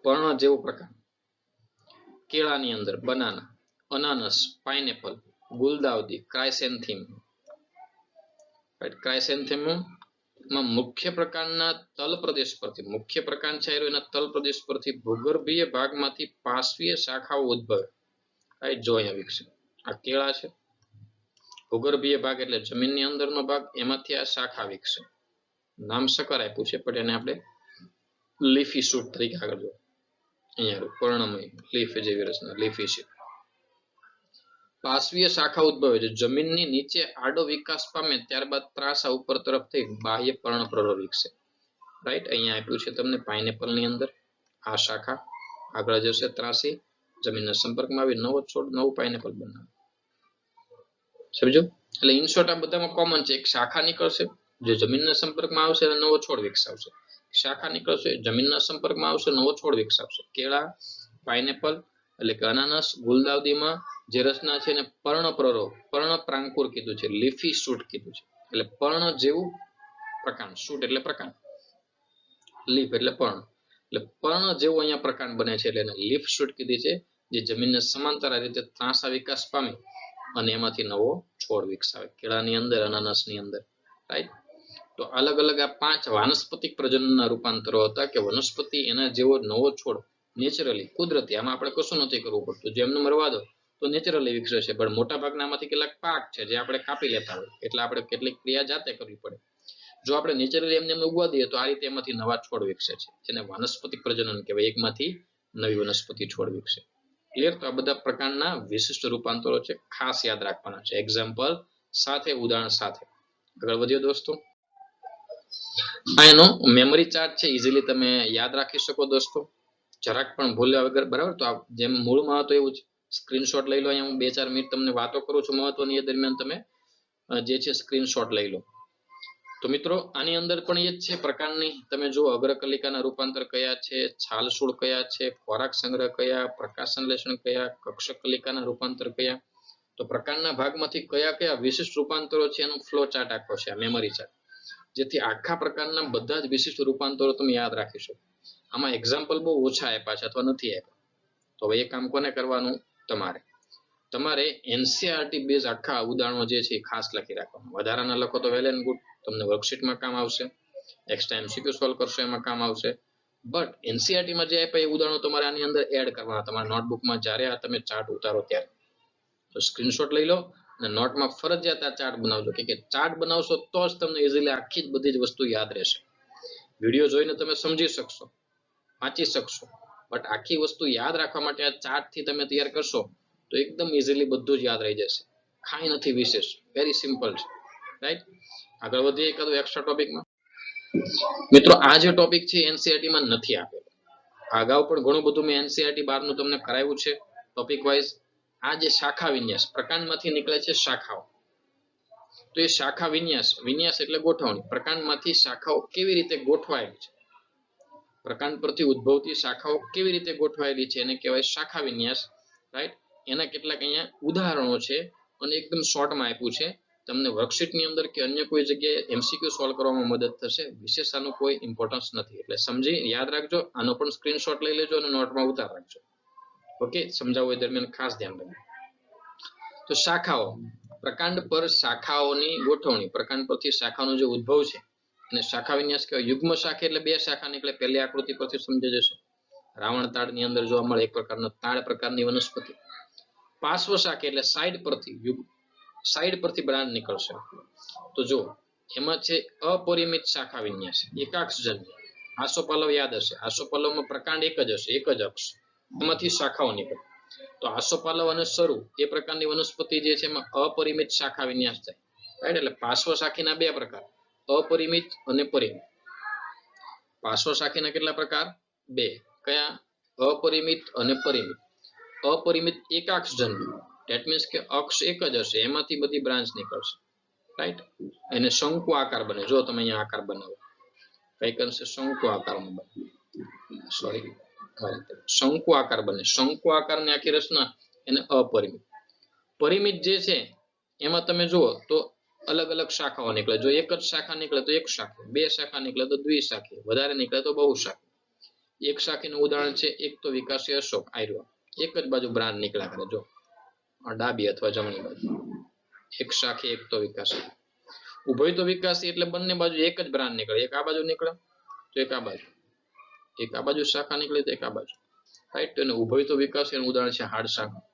પર્ણ જેવો પ્રકાર. કેળાની અંદર બનાના, અનાનસ, પાઇનેપલ, ગુલદાઉદી, ક્રાયસેન્થીમ. ક્રાયસેન્થેમમાં મુખ્ય પ્રકારના તલ પ્રદેશ પરથી, મુખ્ય પ્રકાર છે એના તલ પ્રદેશ પરથી ભૂગર્ભીય ભાગમાંથી પાર્શ્વીય શાખાઓ ઉદ્ભવે. રાઈટ, જો અહીંયા વિકસે. આ કેળા છે, ભૂગર્ભીય ભાગ એટલે જમીનની અંદરનો ભાગ, એમાંથી આ શાખા વિકસે. નામ શકર આપ્યું છે, પણ એને આપણે લીફી શૂટ તરીકે આગળ જો. અહીંયા પર્ણમય લીફ જેવી રચના, લીફી શૂટ. પાર્શ્વીય શાખા ઉદ્ભવે છે. જમીનની નીચે આડો વિકાસ પામે ત્યારબાદ ત્રાસા ઉપર તરફ થઈ બાહ્ય પર્ણપ્રરોહ વિકસે. રાઈટ, અહીંયા આપ્યું છે તમને પાઇનેપલની અંદર આ શાખા આગળ જશે, ત્રાસી જમીનના સંપર્કમાં આવી નવો છોડ, નવું પાઇનેપલ બનાવે. સમજો? એટલે ઇન શોર્ટ આ બધામાં કોમન છે. એક શાખા નીકળશે, જે જમીનના સંપર્કમાં આવશે અને નવો છોડ વિકસાવશે. શાખા નીકળશે, જમીનના સંપર્કમાં આવશે, નવો છોડ વિકસાવશે. કેળા, પાઇનેપલ એટલે કે અનાનસ, ગુલદાઉદીમાં જે રચના છે એને પર્ણપ્રરોહ, પર્ણપ્રાંકુર કીધું છે, લીફી શૂટ કીધું છે. એટલે પર્ણ જેવું પ્રકાંડ, શૂટ એટલે પ્રકાંડ, લીફ એટલે પર્ણ, એટલે પર્ણ જેવું અહીંયા પ્રકાંડ બને છે એટલે એને લીફ શૂટ કીધી છે. જે જમીનને સમાંતર આ રીતે ત્રાંસા વિકાસ પામે અને એમાંથી નવો છોડ વિકસાવે. કેળાની અંદર, અનાનસની અંદર. રાઈટ, તો અલગ અલગ આ 5 વાનસ્પતિક પ્રજનનના રૂપાંતરો હતા કે વનસ્પતિ એના જેવો નવો છોડ નેચરલી, કુદરતી, આમાં આપણે કશું નથી કરવું પડતું, જેમને મરવા દો તો નેચરલી વિકસે છે. પણ મોટા ભાગનામાંથી કેટલાક પાક છે જે આપણે કાપી લેતા હોય, એટલે આપણે કેટલીક ક્રિયા જાતે કરવી પડે. જો આપણે નેચરલી એમને ઉગવા દઈએ તો આ રીતે એમાંથી નવા છોડ વિકસે છે, જેને વાનસ્પતિક પ્રજનન કહેવાય. એકમાંથી નવી વનસ્પતિ છોડ વિકસે. ક્લિયર? તો આ બધા પ્રકારના વિશિષ્ટ રૂપાંતરો છે, ખાસ યાદ રાખવાના છે, એક્ઝામ્પલ સાથે, ઉદાહરણ સાથે. આગળ વધીએ દોસ્તો. આ એનો મેમરી ચાર્ટ છે, ઇઝીલી તમે યાદ રાખી શકો દોસ્તો, જરાક પણ ભૂલ્યા વગર. બરાબર, તો જેમ મૂળમાં હતો એવું જ સ્ક્રીનશોટ લઈ લો. અહીંયા હું 2-4 મિનિટ તમને વાતો કરું છું મહત્વની, એ દરમિયાન તમે જે છે સ્ક્રીનશોટ લઈ લો. તો મિત્રો આની અંદર પણ એ જ છે પ્રકારની, તમે જુઓ અગ્રકલિકાના રૂપાંતર કયા છે, છાલસૂળ કયા છે, ખોરાક સંગ્રહ કયા, પ્રકાશ સંશ્લેષણ કયા, કક્ષકલિકાના રૂપાંતર કયા. તો પ્રકારના ભાગમાંથી કયા કયા વિશિષ્ટ રૂપાંતરો છે એનું ફ્લો ચાર્ટ આપ્યો છે, મેમરી ચાર્ટ, જેથી આખા પ્રકારના બધા જ વિશિષ્ટ રૂપાંતરો તમે યાદ રાખી શકો. આમાં એક્ઝામ્પલ બહુ ઓછા આપ્યા છે અથવા નથી આપ્યા. તો હવે એ કામ કોને કરવાનું? તમારે એનસીઆરટી બેઝ આખા ઉદાહરણો જે છે એ ખાસ લખી રાખવાનું. વધારાના લખો તો વેલ એન્ડ ગુડ, તમને વર્કશીટમાં કામ આવશે, એક્સ્ટ્રા MCQ સોલ્વ કરશો એમાં કામ આવશે. બટ એનસીઆરટી માં જે આપ્યા એ ઉદાહરણો તમારે આની અંદર એડ કરવાના. તમારા નોટબુકમાં જ્યારે આ તમે ચાર્ટ ઉતારો ત્યારે તો સ્ક્રીનશોટ લઈ લો અને નોટમાં ફરજિયાત આ ચાર્ટ બનાવજો કે ચાર્ટ બનાવશો તો જ તમને ઇઝીલી આખી જ બધી જ વસ્તુ યાદ રહેશે. વિડીયો જોઈને તમે સમજી શકશો, વાંચી શકશો, બટ આખી વસ્તુ યાદ રાખવા માટે આ ચાર્ટ થી તમે તૈયાર કરશો તો એકદમ ઇઝીલી બધું જ યાદ રહી જશે. કાંઈ નથી વિશેષ, વેરી સિમ્પલ છે. રાઈટ, આગળ વધીએ એકાદું એક્સ્ટ્રા ટોપિકમાં. મિત્રો આ જે ટોપિક છે એનસીઆરટી માં નથી આપેલો. અગાઉ પણ ઘણું બધું મેં એનસીઆરટી 12 નું તમને કરાવ્યું છે ટોપિક વાઇઝ. આ જે શાખા વિન્યાસ, પ્રકાંડમાંથી નીકળે છે શાખાઓ, તો એ શાખા વિન્યાસ એટલે ગોઠવણી. પ્રકાંડમાંથી શાખાઓ કેવી રીતે ગોઠવાયેલી છે, પ્રકાંડ પરથી ઉદ્ભવતી શાખાઓ કેવી રીતે ગોઠવાયેલી છે એને કહેવાય શાખા વિન્યાસ. રાઈટ, એના કેટલાક અહીંયા ઉદાહરણો છે અને એકદમ શોર્ટમાં આપ્યું છે. તમને વર્કશીટની અંદર કે અન્ય કોઈ જગ્યાએ એમસીક્યુ સોલ્વ કરવામાં મદદ થશે. વિશેષ આનું કોઈ ઇમ્પોર્ટન્સ નથી, એટલે સમજી યાદ રાખજો. આનો પણ સ્ક્રીનશોટ લઈ લેજો અને નોટમાં ઉતાર રાખજો. ઓકે, સમજાવવા દરમિયાન ખાસ ધ્યાન રાખજો. તો શાખાઓ, પ્રકાંડ પર શાખાઓની ગોઠવણી. પ્રકાંડ પરથી શાખાનો જે ઉદ્ભવ છે અને શાખા વિન્યાસ કહેવાય. યુગ્મ શાખા એટલે બે શાખા નીકળે. પહેલી આકૃતિ પરથી સમજાઈ જશે. રાવણ તાળની અંદર જોવા મળે એક પ્રકારનો તાળ પ્રકારની વનસ્પતિ. પાર્શ્વ શાખા એટલે સાઈડ પરથી બ્રાન્ચ નીકળશે. તો જો એમાં છે અપરિમિત શાખા વિન્યાસ, એકાક્ષજન્ય. આસોપાલવ યાદ હશે. આસોપાલવમાં પ્રકાંડ એક જ હશે, એક જ અક્ષ, એમાંથી શાખાઓ નીકળે. તો આસોપાલવ અને સરુ એ પ્રકારની વનસ્પતિ જે છે એમાં અપરિમિત શાખા વિન્યાસ થાય. રાઈટ, એટલે પાર્શ્વ શાખીના બે પ્રકાર, અપરિમિત અને પરિમિત. પાર્શ્વ શાખીના કેટલા પ્રકાર? બે. કયા? અપરિમિત અને પરિમિત. અપરિમિત એકાક્ષજન્ય, ધેટ મીન્સ કે અક્ષ એક જ હશે, એમાંથી બધી બ્રાન્ચ નીકળશે. રાઈટ, એને શંકુ આકાર બને. જો તમે અહીંયા આકાર બનાવો, કઈક અંશે શંકુ આકારમાં બને. સોરી, શંકુ આકાર બને. શંકુ આકારની આખી રચના એને અપરિમિત. પરિમિત જે છે એમાં તમે જુઓ તો અલગ અલગ શાખાઓ નીકળે. જો એક જ શાખા નીકળે તો એક શાખી, બે શાખા નીકળે તો દ્વિશાખી, વધારે નીકળે તો બહુશાખી. એક શાખીનું ઉદાહરણ છે એક તો વિકાસી અશોક. આર્યો એક જ બાજુ બ્રાન્ચ નીકળ્યા કરે. જો ડાબી અથવા જમણી બાજુ એક શાખી, એક તો વિકાસી. ઉભય તો વિકાસી એટલે બંને બાજુ એક જ બ્રાન્ચ નીકળે. એક આ બાજુ નીકળે તો એક આ બાજુ, એક આ બાજુ શાખા નીકળે તો એક આ બાજુ. રાઈટ, તો ઉભય તો વિકાસી એનું ઉદાહરણ છે હાડ શાખા.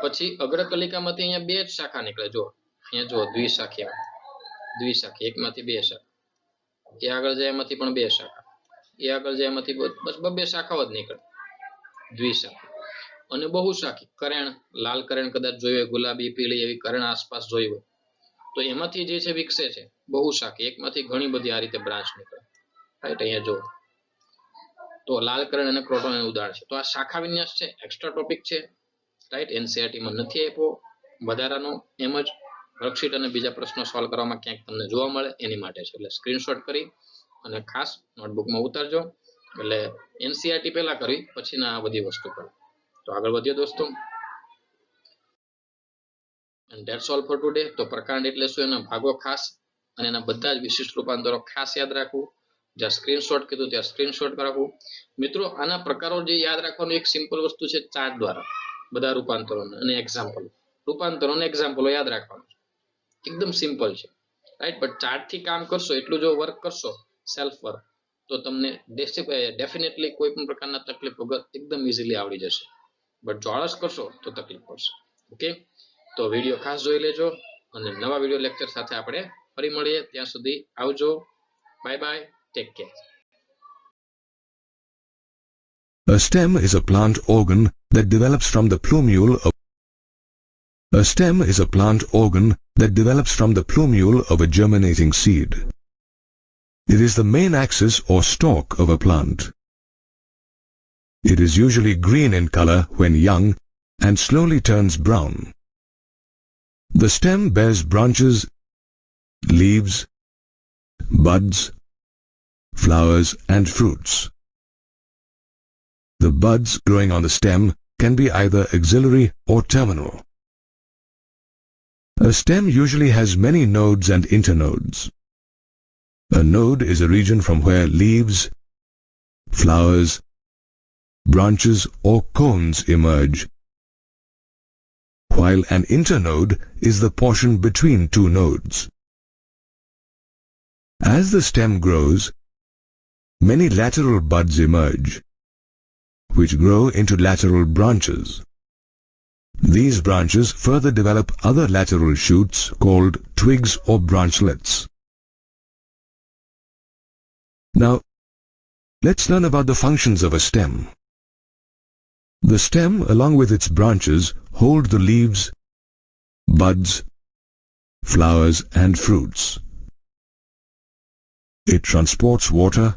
પછી અગ્રકલિકામાંથી અહીંયા બે જ શાખા નીકળે. જો અહીંયા જો દ્વિશાખી, એકમાંથી બે શાખા. એ આગળ જાય એમાંથી પણ બે શાખા, એ આગળ જાય એમાંથી બસ બે શાખાઓ જ નીકળે, દ્વિશાખી. અને બહુશાખી, કરેણ, લાલ કરેણ કદાચ જોઈ હોય, ગુલાબી પીળી એવી કરેણ આસપાસ જોઈ હોય, તો એમાંથી જે છે વિકસે છે બહુશાખી. એકમાંથી ઘણી બધી આ રીતે બ્રાન્ચ નીકળે. રાઈટ, અહીંયા જો તો લાલ કરેણ અને ક્રોટોન એનું ઉદાહરણ છે. તો આ શાખા વિન્યાસ છે, એક્સ્ટ્રા ટોપિક છે. રાઈટ, એનસીઆરટી માં નથી આપ્યો વધારાનો, એમ જ વર્કશીટ અને બીજા પ્રશ્નો સોલ્વ કરવામાં ક્યાંક તમને જોવા મળે એની માટે છે. એટલે સ્ક્રીનશોટ કરી અને ખાસ નોટબુકમાં ઉતારજો. એટલે એનસીઆરટી પહેલા કરવી, પછી ના આ બધી વસ્તુ કરવી. તો આગળ વધીએ દોસ્તો. and that's all for today. તો પ્રકાંડ એટલે શું, એના ભાગો ખાસ અને એના બધા જ વિશિષ્ટ રૂપાંતરો ખાસ યાદ રાખવું. જ્યાં સ્ક્રીનશોટ કીધું ત્યાં સ્ક્રીનશોટ રાખવું. મિત્રો આના પ્રકારો જે યાદ રાખવાનું એક સિમ્પલ વસ્તુ છે, ચાર્ટ દ્વારા બધા રૂપાંતરો અને એક્ઝામ્પલ. રૂપાંતરો અને એક્ઝામ્પલો યાદ રાખવાનું એકદમ સિમ્પલ છે. રાઈટ, બટ ચાર્ટ થી કામ કરશો, એટલું જો વર્ક કરશો સેલ્ફ વર્ક, તો તમને ડેફિનેટલી કોઈ પણ પ્રકારના તકલીફ વગર એકદમ ઇઝીલી આવડી જશે. બટ જો આળસ કરશો તો તકલીફ પડશે. ઓકે, તો વિડીયો ખાસ જોઈ લેજો અને નવા વિડીયો લેક્ચર સાથે આપણે ફરી મળીએ. ત્યાં સુધી આવજો, bye bye, take care. A stem is a plant organ that develops from the plumule of A stem is a plant organ that develops from the plumule of a germinating seed. It is the main axis or stalk of a plant. It is usually green in color when young and slowly turns brown. The stem bears branches, leaves, buds, flowers and fruits. The buds growing on the stem can be either axillary or terminal. A stem usually has many nodes and internodes. A node is a region from where leaves, flowers, branches or cones emerge, while an internode is the portion between two nodes. As the stem grows, many lateral buds emerge, which grow into lateral branches. These branches further develop other lateral shoots called twigs or branchlets. Now, let's learn about the functions of a stem. The stem, along with its branches, hold the leaves, buds, flowers, and fruits. It transports water,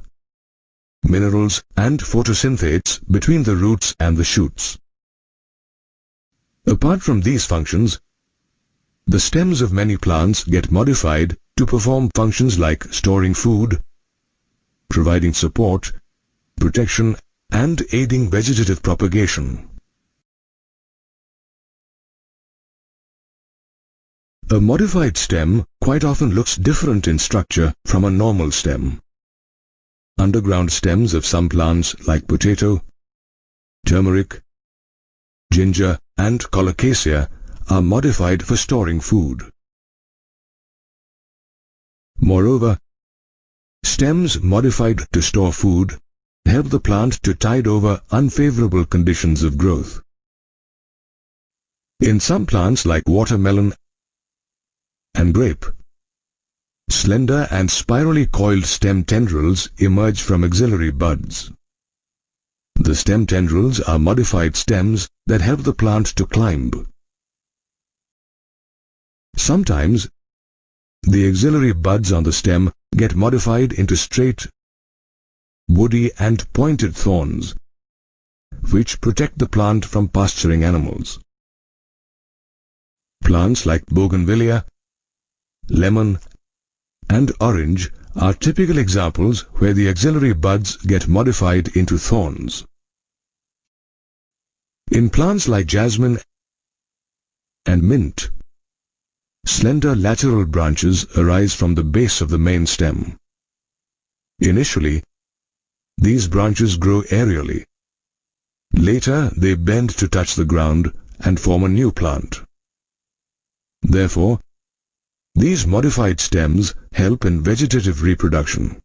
minerals, and photosynthates between the roots and the shoots. Apart from these functions, the stems of many plants get modified to perform functions like storing food, providing support, protection, and aiding vegetative propagation. A modified stem quite often looks different in structure from a normal stem. Underground stems of some plants like potato, turmeric, ginger, and colocasia are modified for storing food. Moreover, stems modified to store food help the plant to tide over unfavorable conditions of growth. In some plants like watermelon and grape, slender and spirally coiled stem tendrils emerge from axillary buds. The stem tendrils are modified stems that help the plant to climb. Sometimes, the axillary buds on the stem get modified into straight, woody and pointed thorns, which protect the plant from pasturing animals. Plants like bougainvillea, lemon, and orange are typical examples where the axillary buds get modified into thorns. In plants like jasmine and mint, slender lateral branches arise from the base of the main stem. Initially, these branches grow aerially. Later, they bend to touch the ground and form a new plant. Therefore, these modified stems help in vegetative reproduction.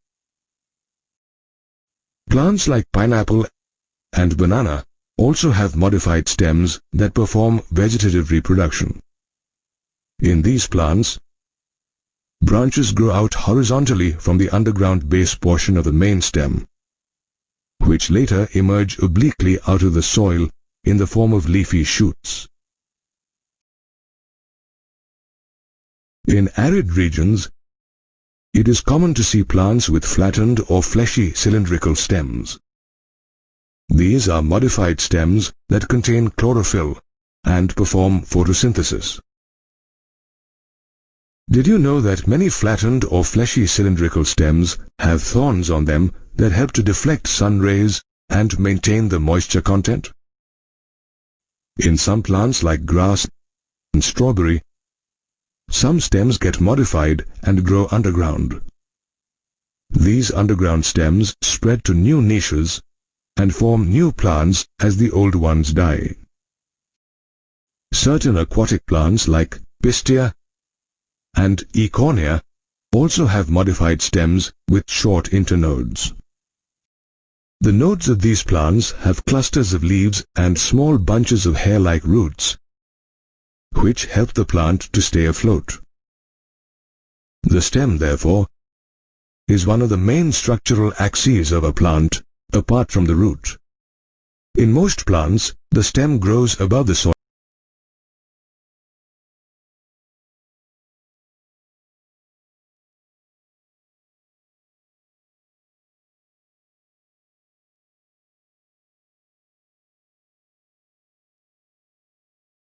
Plants like pineapple and banana also have modified stems that perform vegetative reproduction. In these plants, branches grow out horizontally from the underground base portion of the main stem, which later emerge obliquely out of the soil in the form of leafy shoots. In arid regions, it is common to see plants with flattened or fleshy cylindrical stems. These are modified stems that contain chlorophyll and perform photosynthesis. Did you know that many flattened or fleshy cylindrical stems have thorns on them that help to deflect sun rays and maintain the moisture content? In some plants like grass and strawberry, some stems get modified and grow underground. These underground stems spread to new niches and form new plants as the old ones die. Certain aquatic plants like Pistia and Eichhornia also have modified stems with short internodes. The nodes of these plants have clusters of leaves and small bunches of hair-like roots, which help the plant to stay afloat. The stem, therefore, is one of the main structural axes of a plant, apart from the root. In most plants, the stem grows above the soil